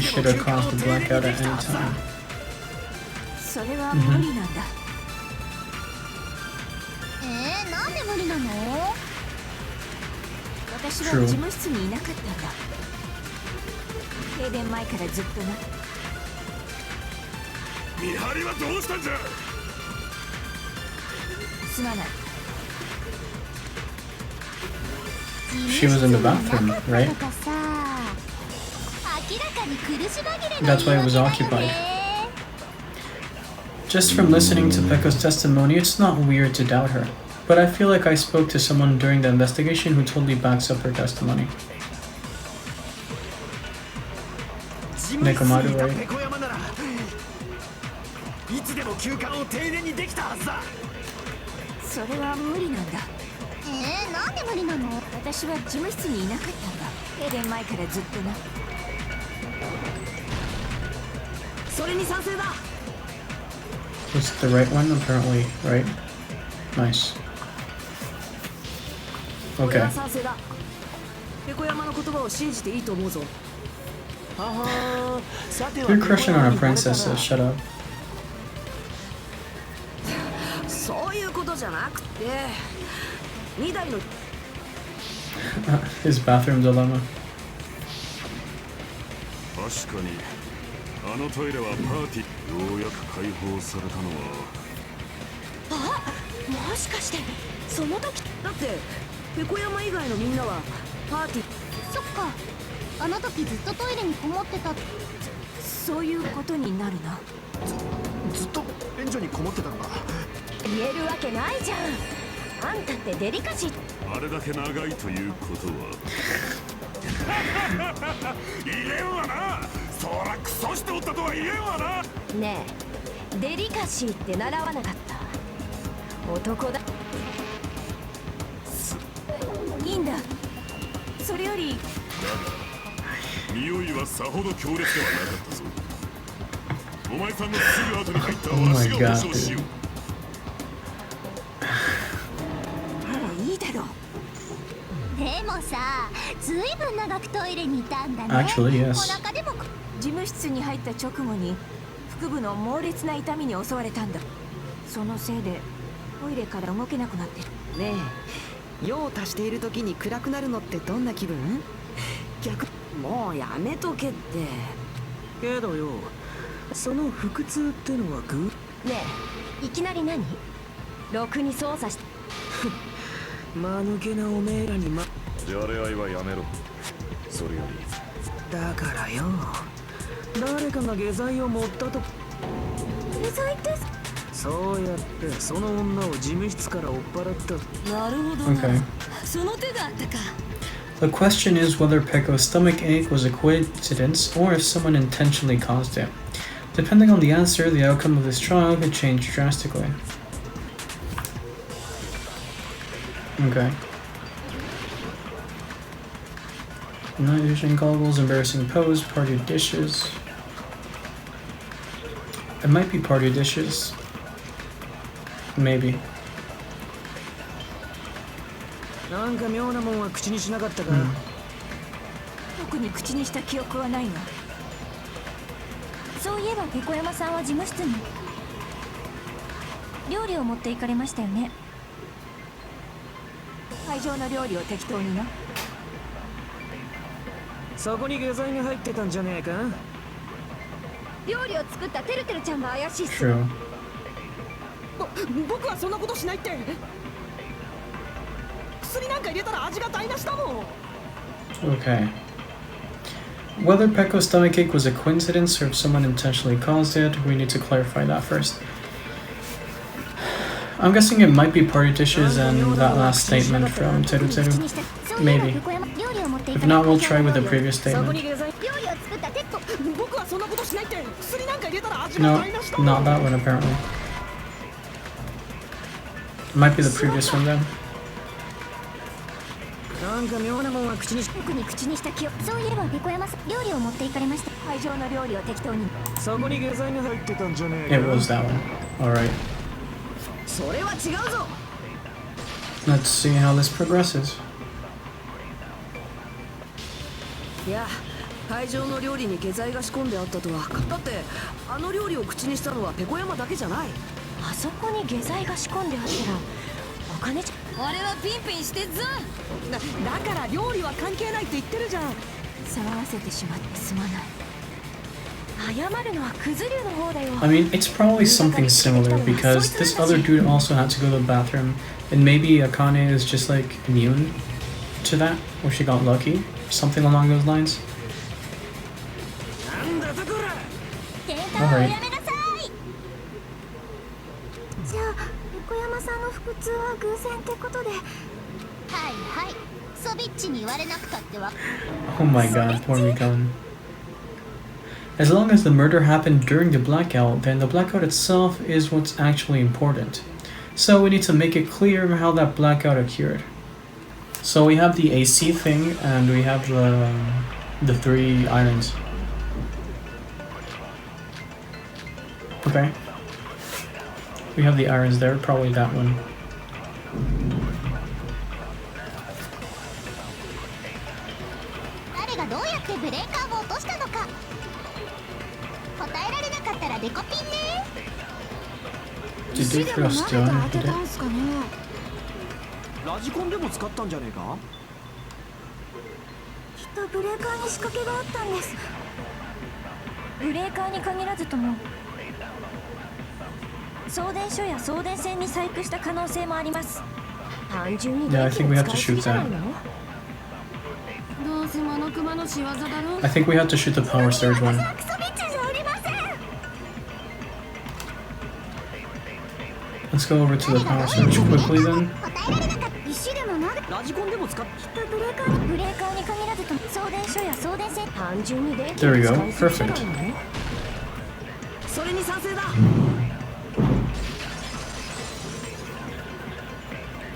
should have caused the blackout at any time. それは無理なんだ。なんで無理なの？私は事務室にいなかったんだ。停電前からずっとな。見張りはどうしたんじゃ。すまない。 She was in the bathroom, right? That's why it was occupied. Just from listening to Pekko's testimony, it's not weird to doubt her. But I feel like I spoke to someone during the investigation who totally backs up her testimony. Nekomaru, right? それは無理なんだ。なんで無理なの？私は事務室にいなかったんだ。停電前からずっとな。それに賛成だ。Was it the right one? Apparently, right? Nice. 俺は賛成だ。ペコ山の言葉を信じていいと思うぞ。ははー、さては You're crushing on a princess, so shut up. そういうことじゃなくて、2台の His bathroom dilemma. 確かにあのトイレはパーティーようやく解放されたのはもしかしてその時だってペコ山以外のみんなはパーティー。そっか、あの時ずっとトイレにこもってた。そういうことになるな。ずっと援助にこもってたのか。言えるわけないじゃん。あんたってデリカシー。あれだけ長いということは言えんわな。そらクソしておったとは言えんわな。ねえ、デリカシーって習わなかった？男だ。いいんだ。それより匂いはさほど強烈ではなかったぞ。お前さんのすぐ後に入ったわしが保証しよう。いいだろう。でもさ、ずいぶん長くトイレにいたんだね。 Actually, yes. お腹でも事務室に入った直後に腹部の猛烈な痛みに襲われたんだ。そのせいでトイレから動けなくなってる。ねえ、用を足している時に暗くなるのってどんな気分？逆。もうやめとけって。けどよ、その腹痛ってのはねえ、いきなり何？ろくに操作して。間抜けなおめえらにじゃれ合いはやめろ。それよりだからよ、誰かが下剤を持ったと。下剤って？そうやってその女を事務室から追っ払った。なるほど。 Okay. その手があったか。The question is whether Pecco's stomach ache was a coincidence or if someone intentionally caused it. Depending on the answer, the outcome of this trial could change drastically. Okay. Night vision goggles, embarrassing pose, party dishes. It might be party dishes. Maybe. なんか妙なもんは口にしなかったか。特に口にした記憶はないが。そういえばペコ山さんは事務室に料理を持って行かれましたよね。会場の料理を適当にな。そこに下剤が入ってたんじゃねえか。料理を作ったてるてるちゃんが怪しいっす。 True. 僕はそんなことしないって。薬なんか入れたら味が台無しだもん。 Okay. Whether Pecco's stomach ache was a coincidence or if someone intentionally caused it, we need to clarify that first. I'm guessing it might be party dishes and that last statement from Teruteru. Maybe. If not, we'll try with the previous そこに statement. 下剤。料理を作ったテッド。僕はそんなことしないって。薬なんか入れたら味が No, 台無しだもん。 not that one apparently. Might be the previous one then. なんか妙なもんは口にし。特に口にした記憶。そういえばペコ山さん料理を持って行かれました。会場の料理を適当に。そこに下剤が入ってたんじゃねえ It か。 was that one. Alright. それは違うぞ。 Let's see how this progresses. いや、会場の料理に下剤が仕込んであったとは。だってあの料理を口にしたのはペコ山だけじゃない。あそこに下剤が仕込んであったらお金じゃ。俺はピンピンしてっぞ。だから料理は関係ないって言ってるじゃん。騒がせてしまってすまない。謝るのはクズ流の方だよ。 I mean, it's probably something similar because this other dude also had to go to the bathroom, and maybe Akane is just like immune to that, or she got lucky, something along those lines. なんだとこら。ケンタをおやめなさい。じゃあ横山さんの腹痛は偶然ってことで。はいはい、ソビッチに言われなくたってわ。 Oh my god, poor Mikon. As long as the murder happened during the blackout, then the blackout itself is what's actually important. So we need to make it clear how that blackout occurred. So we have the AC thing, and we have the 3 islands. Okay. We have the irons there, probably that one. デコピンね。 Did they cross down into it? すかね。ラジコンでも使ったんじゃねえか。きっとブレーカーに仕掛けがあったんです。ブレーカーに限らずとも送電所や送電線に細工した可能性もあります。単純に Yeah, I 電 think 気 we を have to 使いす shoot ぎじゃない that. の？どうせモノクマの仕業だろ。 I think we have to shoot the power surge one. クソビッチじゃありません。 Let's go over to the power surge quickly then. 答えられなかった。石でもなる。ラジコンでも使っ。きっとブレーカーに限らずと送電所や送電線単純に電気 There we を go. 使いすぎじゃない Perfect. の？それに賛成だ。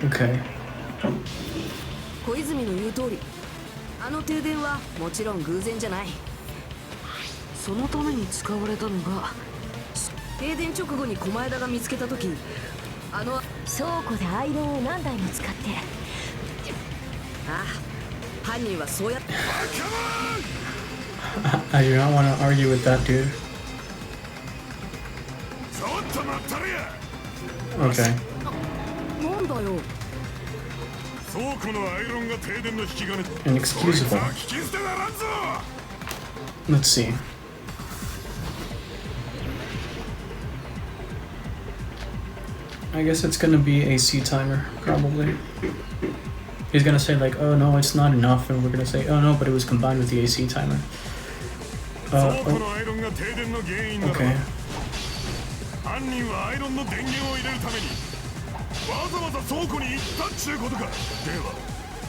Okay. 小泉の言う通り、あの停電はもちろん偶然じゃない。そのために使われたのが、停電直後に狛枝が見つけた時、あの倉庫でアイロンを何台も使って。ああ、犯人はそうやって。 I do not want to argue with that dude. ちょっと待ったれや。 Okay. なんだよ。倉庫のアイロンが停電の引き金。 Inexcusable. 聞き捨てならんぞ。 Let's see. I guess it's gonna be AC timer, probably. He's gonna say like, oh no, it's not enough, and we're gonna say, oh no, but it was combined with the AC timer. 倉庫のアイロンが停電の原因ならば、 Okay. 犯人はアイロンの電源を入れるためにわざわざ倉庫に行ったっちゅうことか。では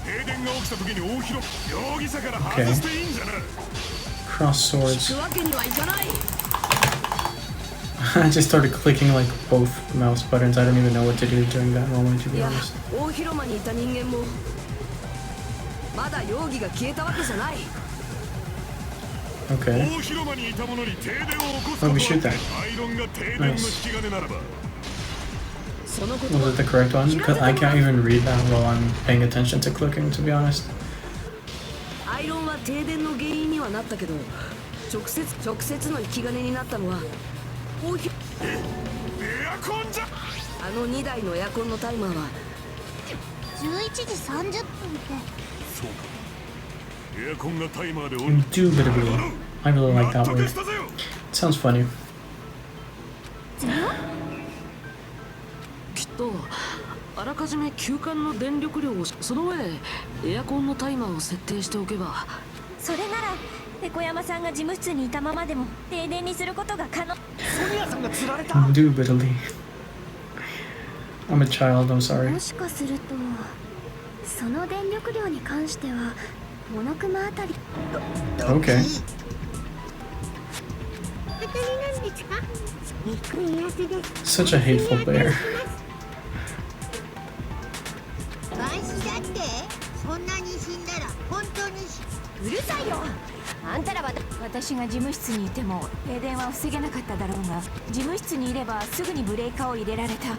停電が起きた時に大広容疑者から外していいんじゃな。 Cross swords. 行くわけにはいかない。 I just started clicking like both mouse buttons. I don't even know what to do during that moment, to い be や、 honest. 大広間にいた人間もまだ容疑が消えたわけじゃない。 Okay. 大広間にいた者に停電を起こす Oh, こ we と shoot は that. アイロンが停電の引き金ならば。そのこと Was it the correct one? Because I can't even read that while I'm paying attention to clicking, to be honest. アイロンは停電の原因にはなったけど、直接の引き金になったのは大広エアコンじゃ。あの2台のエアコンのタイマーは11時30分って。そうか。エアコンがタイマーでオン。 Indubitably. I really like 納 that 得 word. したぜよ。 It sounds funny. きっとあらかじめ休館の電力量をその上エアコンのタイマーを設定しておけば。それなら猫山さんが事務室にいたままでも停電にすることが可能。ソニアさんが釣られた。 Indubitably. I'm a child, I'm sorry. もしかするとその電力量に関してはモノクマあたり。 Okay. 当たりなんですか。肉安です。 Such a hateful player. ワシだってそんなに死んだら本当にうるさいよ。あんたらは私が事務室にいても停電は防げなかっただろうが、事務室にいればすぐにブレーカーを入れられた。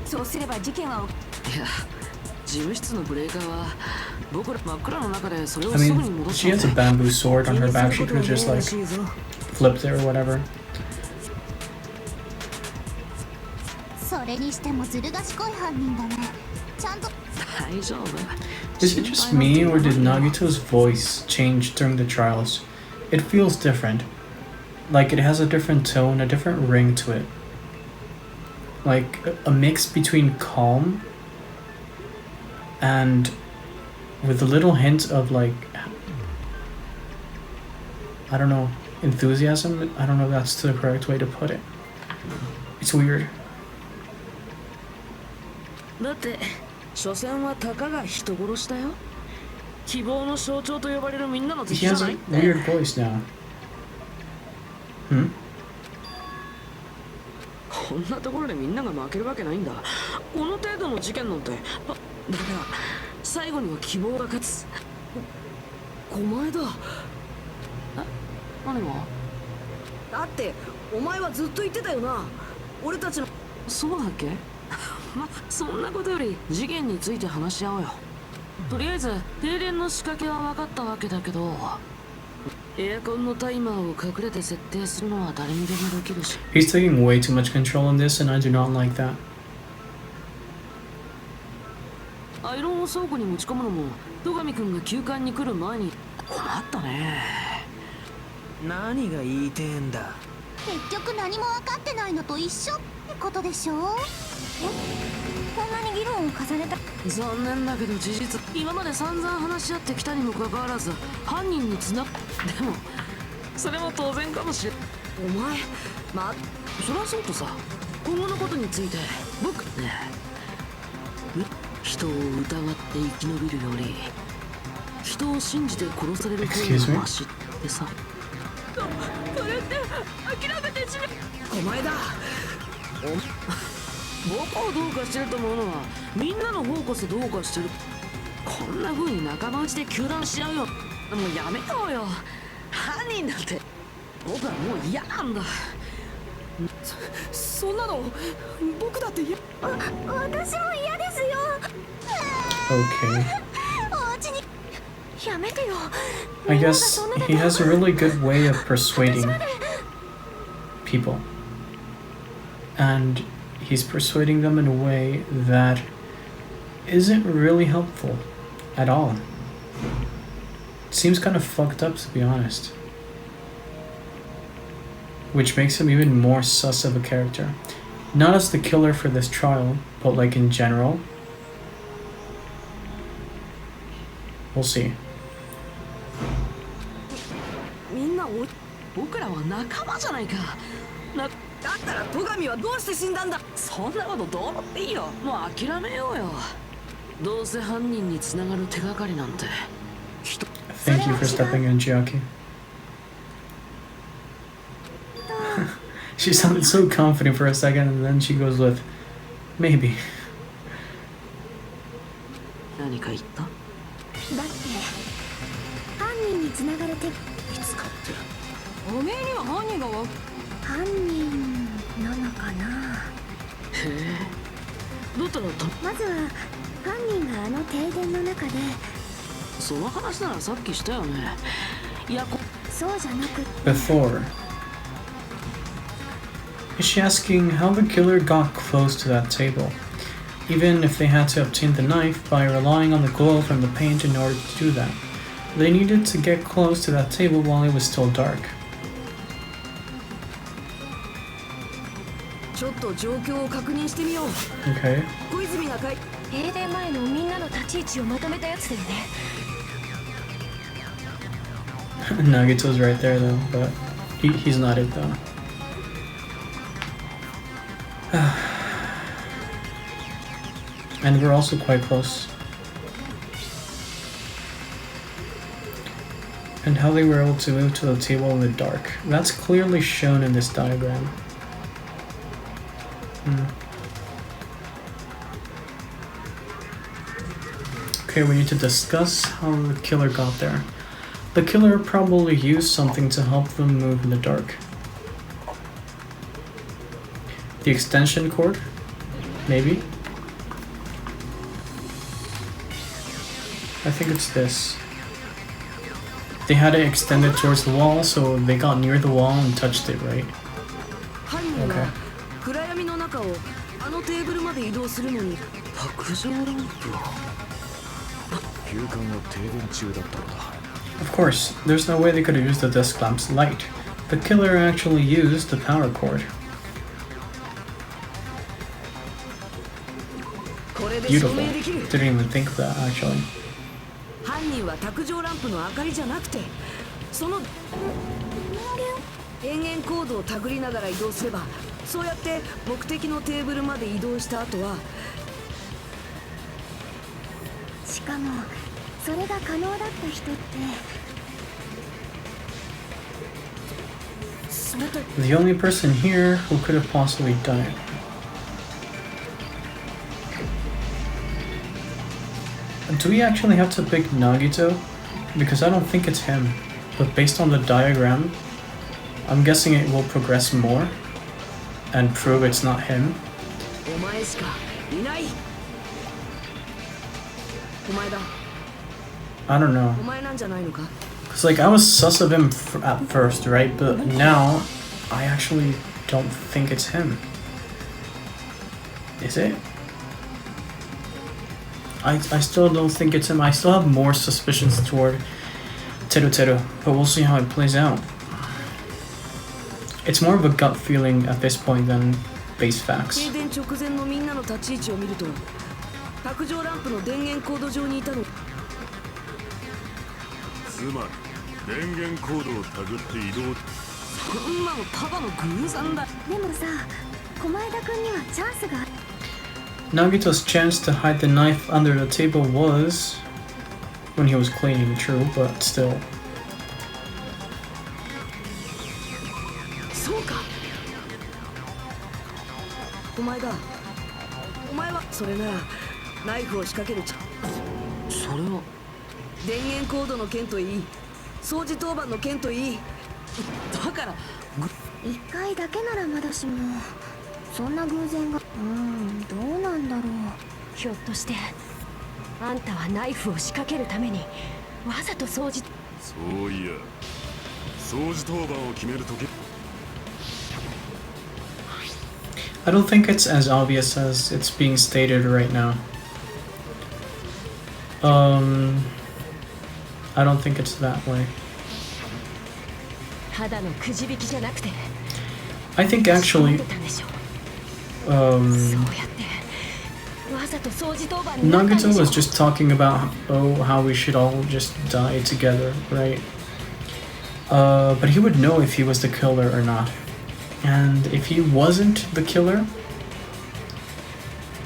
そうすれば事件は。いや、事務室のブレーカーは僕ら真っ暗の中でそれを I すぐに mean, 戻す she has a bamboo sword on her back. She could have just like flipped it or whatever. それにしてもずる賢い犯人だね。ちゃんと。大丈夫。 Is it just me, or did Nagito's voice change during the trials? It feels different. Like it has a different tone, a different ring to it. Like a mix between calm and with a little hint of like, I don't know, enthusiasm? I don't know if that's the correct way to put it. It's weird. だって所詮はたかが人殺しだよ。希望の象徴と呼ばれるみんなの He 敵じゃ has ない a って。 weird voice now. Hmm? こんなところでみんなが負けるわけないんだ。この程度の事件なんて。だから最後には希望が勝つ。狛江だ。何が？だってお前はずっと言ってたよな。俺たちの。そうだっけ？ま、そんなことより事件について話し合おうよ。とりあえず停電の仕掛けは分かったわけだけど。エアコンのタイマーを隠れて設定するのは誰にでもできるし。 He's taking way too much control in this, and I do not like that. アイロンを倉庫に持ち込むのも戸上くんが休館に来る前に。困ったね。何が言いてえんだ。結局何も分かってないのと一緒ってことでしょ。こんなに議論を重ねた。残念だけど事実、今まで散々話し合ってきたにもかかわらず犯人にでもそれも当然かもしれん。お前そりゃそうとさ、今後のことについて僕ね、人を疑って生き延びるより人を信じて殺される方がマシってさ。それって諦めてしまう。お前だ。僕をどうかしてると思うのはみんなの方こそどうかしてる。こんな風に仲間内で糾弾し合うよ。もうやめようよ。犯人だって僕はもう嫌なんだ。そんなの僕だって嫌。私も嫌ですよ。Okay. お家にやめてよ。 I guess he has a really good way of persuading people. And he's persuading them in a way that isn't really helpful at all. It seems kind of fucked up, to be honest. Which makes him even more sus of a character. Not as the killer for this trial, but like in general. We'll see. みんな僕らは仲間じゃないか。だったら戸上はどうして死んだんだ。そんなことどうだっていいよ。もう諦めようよ。どうせ犯人に繋がる手がかりなんて。Thank you for stepping in, Chiaki. She sounded so confident for a second, and then she goes with, maybe. 何か言った？だって犯人に繋がる手見つかってる。おめえには犯人が犯人なのかな。へえ。だったらまずは犯人があの停電の中で。その話ならさっきしたよね。いやそうじゃなく。Before. Is she asking how the killer got close to that table? Even if they had to obtain the knife by relying on the glow from the paint in order to do that, they needed to get close to that table while it was still dark. ちょっと状況を確認してみよう。Okay. 小泉が停電前のみんなの立ち位置をまとめたやつだよね。Nagito's right there though, but he's not it though. And we're also quite close. And how they were able to move to the table in the dark. That's clearly shown in this diagram. Okay, we need to discuss how the killer got there. The killer probably used something to help them move in the dark. The extension cord? Maybe? I think it's this. They had it extended towards the wall, so they got near the wall and touched it, right? Okay. 暗闇の中をあのテーブルまで移動するのに卓上ランプを。休館は停電中だったのだ。Of course, there's no way they could have used the desk lamp's light. The killer actually used the power cord. Beautiful. Didn't even think of that, actually. 犯人は卓上ランプの明かりじゃなくて、その電源コードを手繰りながら移動すれば、そうやって目的のテーブルまで移動した後は。しかもそれが可能だった人って。The only person here who could have possibly done it. Do we actually have to pick Nagito? Because I don't think it's him. But based on the diagram, I'm guessing it will progress more and prove it's not him. お前しかいない。お前だ。 I don't know. お前なんじゃないのか。Because It's like I was sus of him at first, right? But now I actually don't think it's him. Is it? I still don't think it's him. I still have more suspicions toward Teruteru, but we'll see how it plays out. It's more of a gut feeling at this point than base facts. 停電直前のみんなの立ち位置を見ると卓上ランプの電源コード上にいたの。つまり電源コードをたぐって移動。そんなのただの偶然だ。でもさ、小前田君にはチャンスが。Nagito's chance to hide the knife under the table was when he was cleaning, true, but still. そうか。お前だ。お前はそれならナイフを仕掛けるそれは電源コードの件といい、掃除当番の件といい。だから一回だけならまだしも、そんな偶然が。どうなんだろう。ひょっとしてあんたはナイフを仕掛けるためにわざと掃除。そういや、掃除当番を決めるとき。I don't think it's as obvious as it's being stated right now. I don't think it's that way. ただのくじ引きじゃなくて。I think actually, Nagito was just talking about how we should all just die together, right? But he would know if he was the killer or not. And if he wasn't the killer,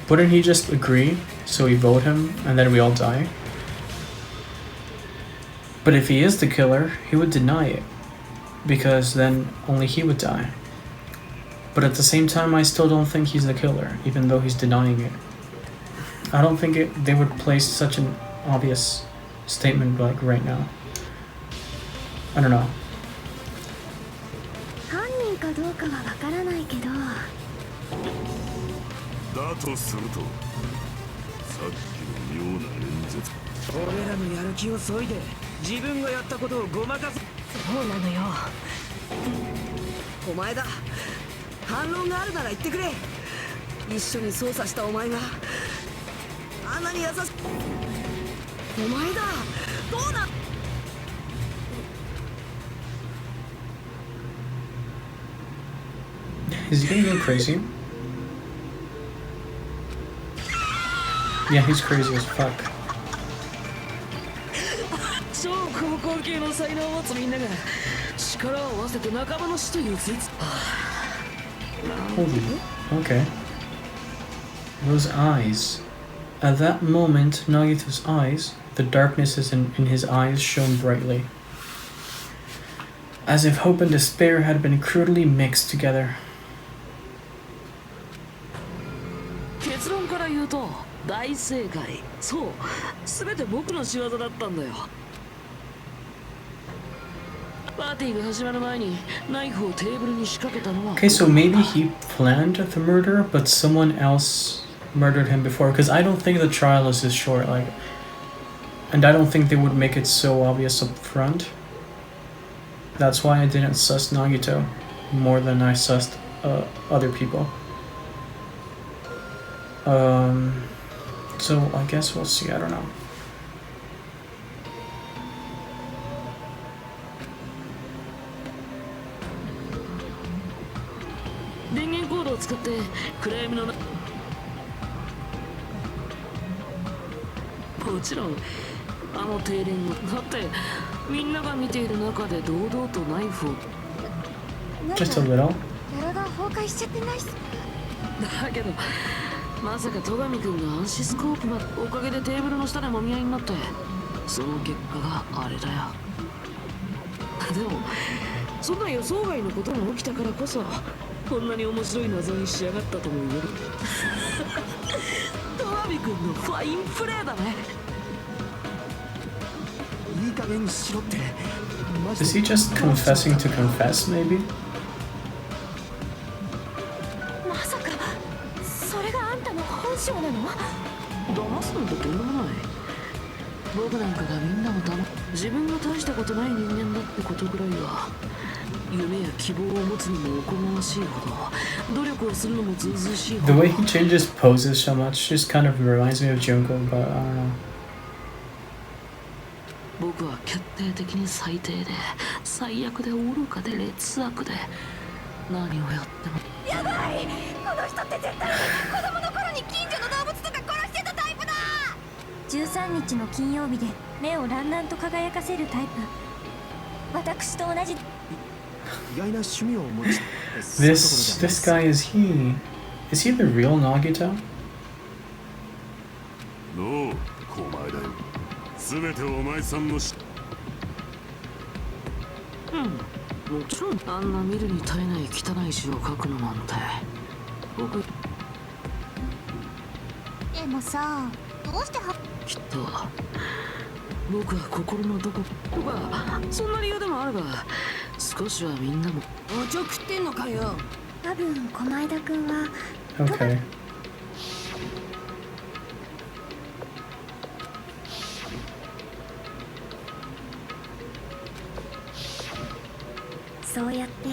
wouldn't he just agree? So we vote him and then we all die? But if he is the killer, he would deny it, because then only he would die. But at the same time, I still don't think he's the killer, even though he's denying it. I don't think they would place such an obvious statement like right now. I don't know. 犯人かどうかはわからないけど。だとすると、さっきの妙な演説。俺らのやる気を削いで自分がやったことをごまかす。そうなのよ。お前だ。反論があるなら言ってくれ。一緒に捜査したお前があんなに優しい。お前だ。どうな。Is he gonna go crazy? Yeah, he's crazy as fuck. 超高校系の才能を持つみんなが力を合わせて仲間の死という絶。Holy, okay. Those eyes. At that moment, Nagito's eyes, the darkness in his eyes shone brightly, as if hope and despair had been crudely mixed together. 結論から言うと大正解。そう、全て僕の仕業だったんだよ。パーティーが始まる前にナイフをテーブルに仕掛けたのは。 Okay, so maybe he planned the murder, but someone else murdered him before. Because I don't think the trial is this short, like, and I don't think they would make it so obvious up front. That's why I didn't suss Nagito more than I sussed other people. So I guess we'll see. I don't know. 電源コードを使って暗闇のもちろんあの停電をだってみんなが見ている中で堂々とナイフを。 Just a little. 柄が崩壊しちゃってないっす。だけどまさか戸上君が暗視スコープのおかげでテーブルの下でもみ合いになって、その結果があれだよ。でもそんな予想外のことが起きたからこそこんなに面白い謎に仕上がったとも言える。戸上君のファインプレーだね。いい加減にしろって。 Is he just confessing to confess, maybe? まさかそれがあんたの本性なの？騙すなんてとんでもない。僕なんかがみんなのため、自分が大したことない人間だってことぐらいは、夢や希望を持つのもおこがましいほど、努力をするのもずうずうしいほ The ど。 way he changes poses so much just kind of reminds me of Junko, but I don't know. 僕は決定的に最低で、最悪で愚かで劣悪で、何をやっても。やばい、この人って絶対子供の頃に近所の動物とか殺してたタイプだ。13日の金曜日で目をランランと輝かせるタイプ。私と同じ。意外な趣味を持ち This guy is he the real Nagito? のう、お前だよ。全てお前さんのうん、もちろんあんな見るに耐えない汚い字を書くのなんて僕。でもさ、どうしてきっと僕は心のどことかそんな理由でもあるが、少しはみんなもおちょくってんのかよ。多分駒枝くんは Okay. そうやって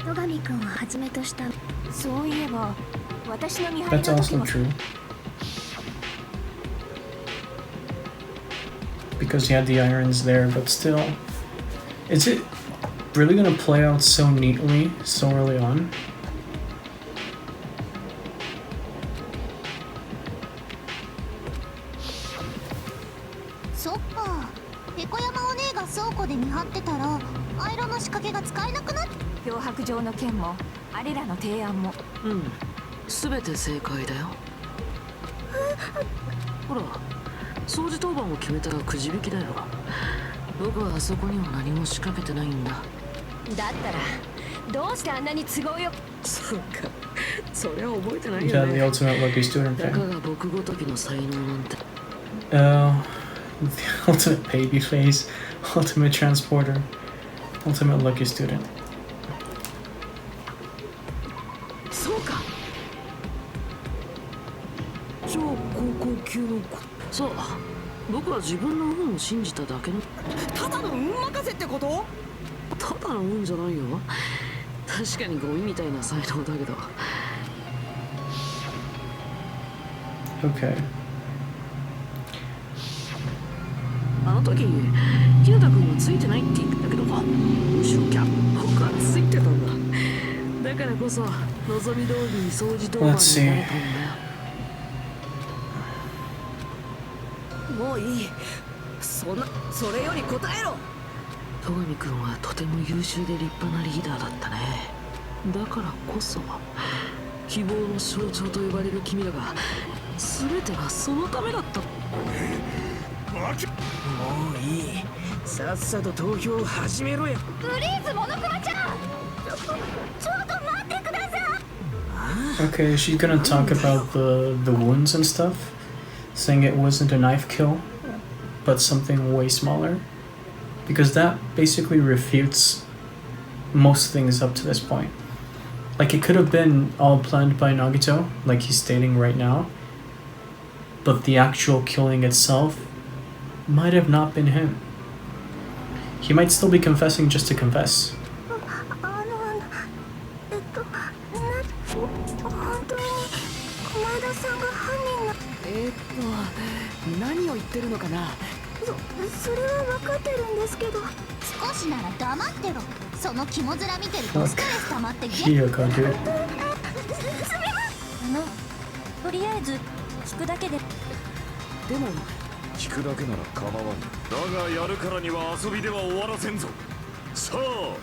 野上くんをはじめとした。そういえば私の見張り That's の時 also は true. Because he had the irons there, but still, is it really gonna play out so neatly so early on? そっか。ペコ山お姉が倉庫で見張ってたら、アイロンの仕掛けが使えなくなっ。脅迫状の件もあれらの提案も。うん、全て正解だよ。ほら、掃除当番を決めたらくじ引きだよ。僕はあそこには何も仕掛けてないんだ。だったらどうしてあんなに都合よ。そうか、それは覚えてない Yeah, よ the ね。 ultimate lucky student だか thing. ら僕ごときの才能なんて。The ultimate baby face, ultimate transporter, ultimate lucky student. そうか。超高校級の子。そう、僕は自分の運を信じただけの。ただの運任せってこと？ただの運じゃないよ。確かにゴミみたいな才能だけど。Okay. あの時、ひなたくんはついてないって言ってたけど、むしろキャッ僕はついてたんだ。だからこそ、望み通りに掃除当番になれたんだよ。もういい。それより答えろ。戸上くんはとても優秀で立派なリーダーだったね。だからこそ希望の象徴と呼ばれる君らが全てがそのためだった。もういい。さっさと投票を始めろよ。プリーズモノクマちゃん、ちょっと待ってください。 Okay, she's gonna talk about the wounds and stuff, saying it wasn't a knife kill, but something way smaller. Because that basically refutes most things up to this point. Like, it could have been all planned by Nagito, like he's stating right now, but the actual killing itself might have not been him. He might still be confessing just to confess. 本当に駒枝さんが犯人な。何を言ってるのかな。それは分かってるんですけど。少しなら黙ってろ。その肝面見てるとストレス溜まってHere, dude. とりあえず聞くだけで。でも聞くだけなら構わん。だがやるからには遊びでは終わらせんぞ。さあ。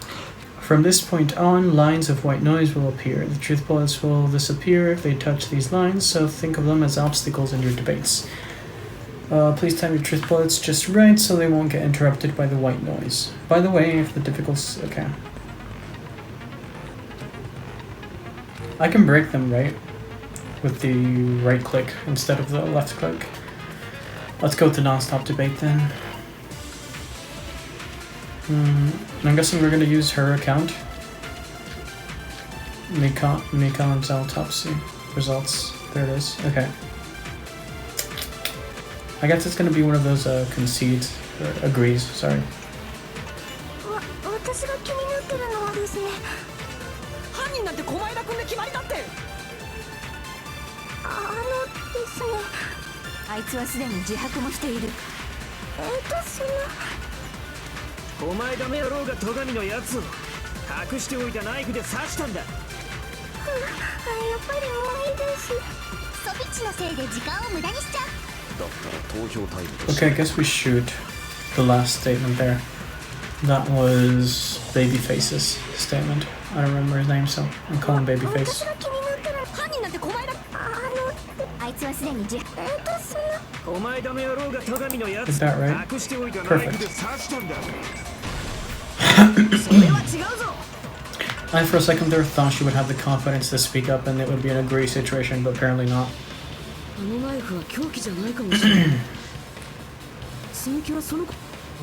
From this point on, lines of white noise will appear. The truth bullets will disappear if they touch these lines, so think of them as obstacles in your debates. Please time your truth bullets just right so they won't get interrupted by the white noise. By the way, if the difficult... Okay. I can break them, right? With the right click instead of the left click. Let's go with the non-stop debate then. I'm guessing we're gonna use her account. Nikon's autopsy results. There it is. Okay. I guess it's gonna be one of those concedes or agrees. Sorry. 私が気になってるのはですね、犯人なんて狛江田君で決まりだって。ですね、あいつはすでに自白もしている。お前ダメ野郎が戸上のやつを隠しておいたナイフで刺したんだ。やっぱりもういいです。ソビッチのせいで時間を無駄にしちゃう。だったら投票タイムとして。 Okay, I guess we shoot the last statement there. That was Babyface's statement. I don't remember his name, so I'm calling Babyface. 私が気になってる犯人なんて狛江田。あいつはすでにお前ダメ野郎が戸上のや Is つ that right? 隠しておいたナイ Perfect. フで刺したんだ。それは違うぞ。 I for a second there thought she would have the confidence to speak up and it would be an agree situation, but apparently not. あのナイフは凶器じゃないかもしれない。鈴木はその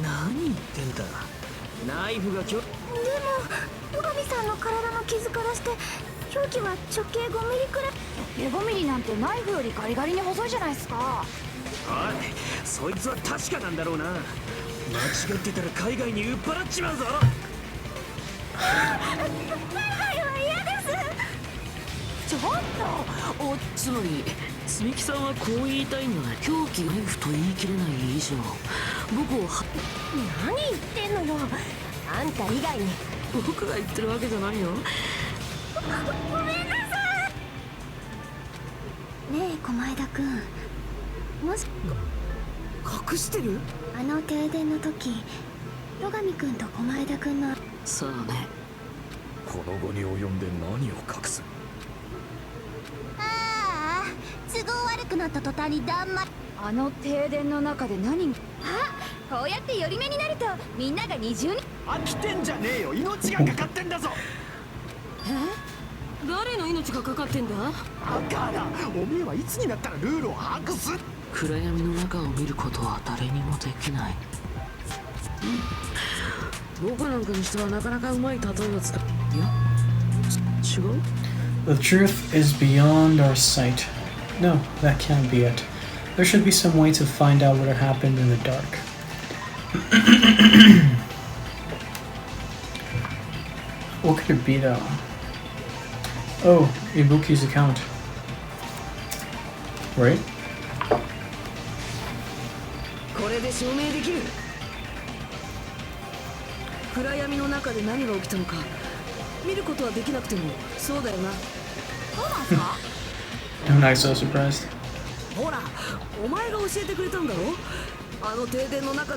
何言ってんだ。ナイフがでも戸上さんの体の傷からして凶器は直径5ミリくらい。5ミリなんてナイフよりガリガリに細いじゃないですか。おい、そいつは確かなんだろうな。間違ってたら海外に売っ払っちまうぞ。ちょっとつまり積木さんはこう言いたいんだね。凶器ナイフと言い切れない以上僕を何言ってんのよ。あんた以外に。僕が言ってるわけじゃないよ。ごめんなさい。ねえ狛江田くん、もし隠してる？あの停電の時戸上くんと狛江田くんの。さあね。この後に及んで何を隠す？ああ、都合悪くなった途端にだんまり。あの停電の中で何が。あ、こうやって寄り目になるとみんなが二重に。飽きてんじゃねえよ。命がかかってんだぞ。誰の命がかかってんだ？だからおめえはいつになったらルールを把握する？暗闇の中を見ることは誰にもできない。僕なんかにしてはなかなかうまい例えを使う。いや、違う？ The truth is beyond our sight. No, that can't be it. There should be some way to find out what happened in the dark. What could it be though? Oh, Ibuki's account. Right? これで証明できる。暗闇の中で何が起きたのか見ることはできなくてもそうだよな。そうなんすか？ I'm not so surprised. ほら、お前が教えてくれたんだろ。あの停電の中。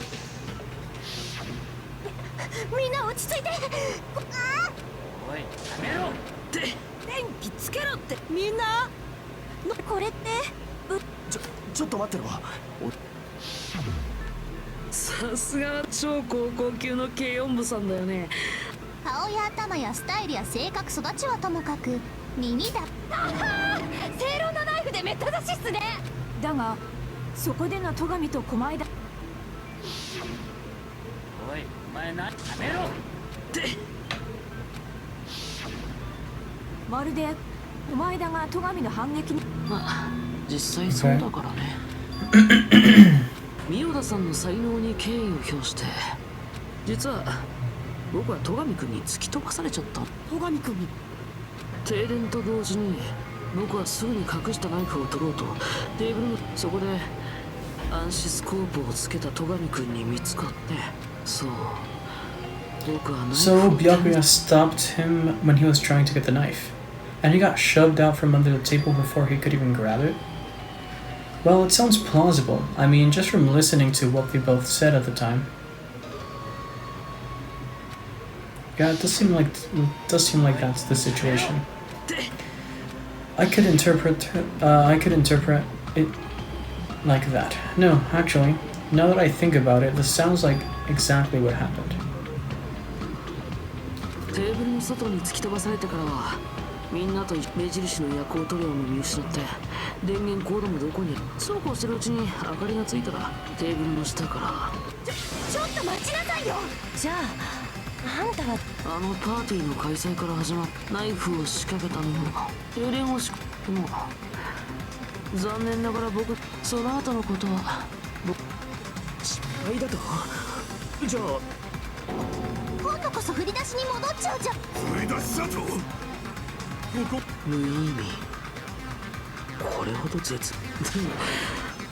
みんな落ち着いて。おい、やめろ。って電気つけろってみんな。これってちょっと待ってろ。さすが超高校級の軽音部さんだよね。顔や頭やスタイルや性格育ちはともかく耳だ。正論のナイフでめった刺しっすね。だがそこでの戸上と狛江田。おい、お前やめろ。ってまるで狛江田が戸上の反撃に。まあ実際そうだからね。三代田さんの才能に敬意を表して実は僕は戸上君に突き飛ばされちゃった。戸上君に。停電と同時に僕はすぐに隠したナイフを取ろうとテーブルのそこで暗視スコープをつけた戸上君に見つかって、そう僕はナイフ So を Byakuya stopped him when he was trying to get the knife, and he got shoved out from under the table before he could even grab it? Well, it sounds plausible. I mean, just from listening to what they both said at the time. Yeah, it does seem like that's the situation. I could interpret it like that. No, actually, now that I think about it, this sounds like exactly what happened. テーブルの外に突き飛ばされてからはみんなと目印の夜光塗料も見失って電源コードもどこに。そうこうしてるうちに明かりがついたらテーブルの下からちょっと待ちなさいよ。じゃああんたはあのパーティーの開催から始まっナイフを仕掛けたのも停電をでも残念ながら僕その後のことは態だと。じゃあ今度こそ振り出しに戻っちゃうじゃん。振り出しだと。無意味。これほど絶で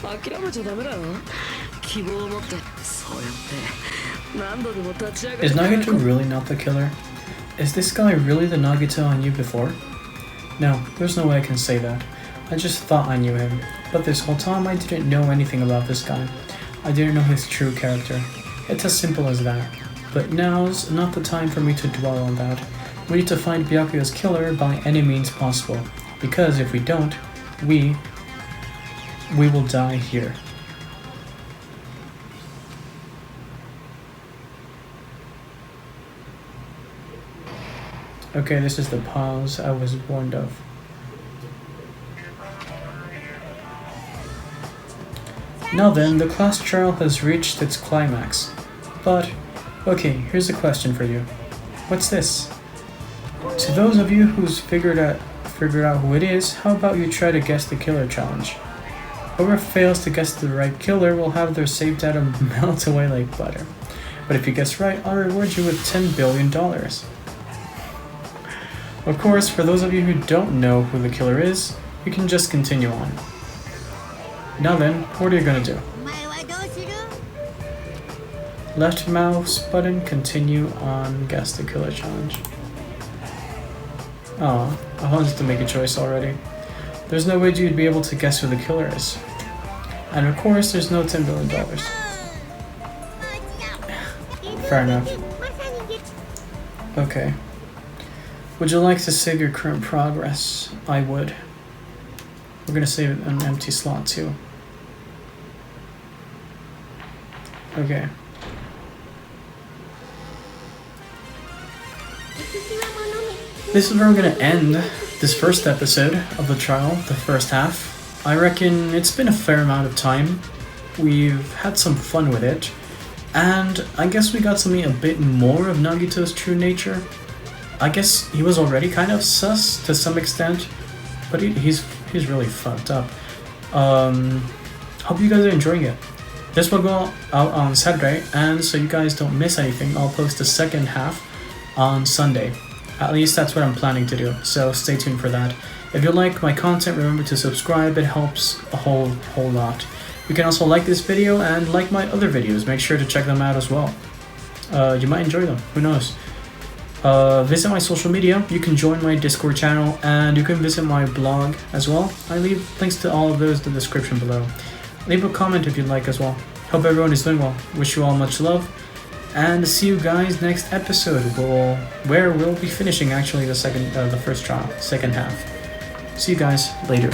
も諦めちゃダメだよ。希望を持ってそうやって何度でも立ち上がる。 Is Nagito really not the killer? Is this guy really the Nagito I knew before? No, there's no way I can say that. I just thought I knew him, but this whole time I didn't know anything about this guy. I didn't know his true character. It's as simple as that. But now's not the time for me to dwell on that. We need to find Byakuya's killer by any means possible, because if we don't, we will die here. Okay, this is the pause I was warned of. Now then, the class trial has reached its climax. But, okay, here's a question for you. What's this? To those of you who's figured out who it is, how about you try to guess the killer challenge? Whoever fails to guess the right killer will have their saved data melt away like butter. But if you guess right, I'll reward you with $10 billion. Of course, for those of you who don't know who the killer is, you can just continue on. Now then, what are you gonna do? お前はどうする？ Left mouse button, continue on, guess the killer challenge. Oh, I wanted to make a choice already. There's no way you'd be able to guess who the killer is. And of course, there's no $10 billion. Fair enough. Okay. Would you like to save your current progress? I would. We're gonna save an empty slot too. Okay. This is where we're gonna end this first episode of the trial, the first half. I reckon it's been a fair amount of time. We've had some fun with it. And I guess we got to meet a bit more of Nagito's true nature. I guess he was already kind of sus to some extent, but he's really fucked up. Hope you guys are enjoying it. This will go out on Saturday, and so you guys don't miss anything, I'll post the second half on Sunday. At least that's what I'm planning to do, so stay tuned for that. If you like my content, remember to subscribe, it helps a whole lot. You can also like this video and like my other videos, make sure to check them out as well. You might enjoy them, who knows. Visit my social media, you can join my Discord channel, and you can visit my blog as well. I leave links to all of those in the description below. Leave a comment if you'd like as well. Hope everyone is doing well. Wish you all much love, and see you guys next episode, where we'll be finishing actually the first trial, second half. See you guys later.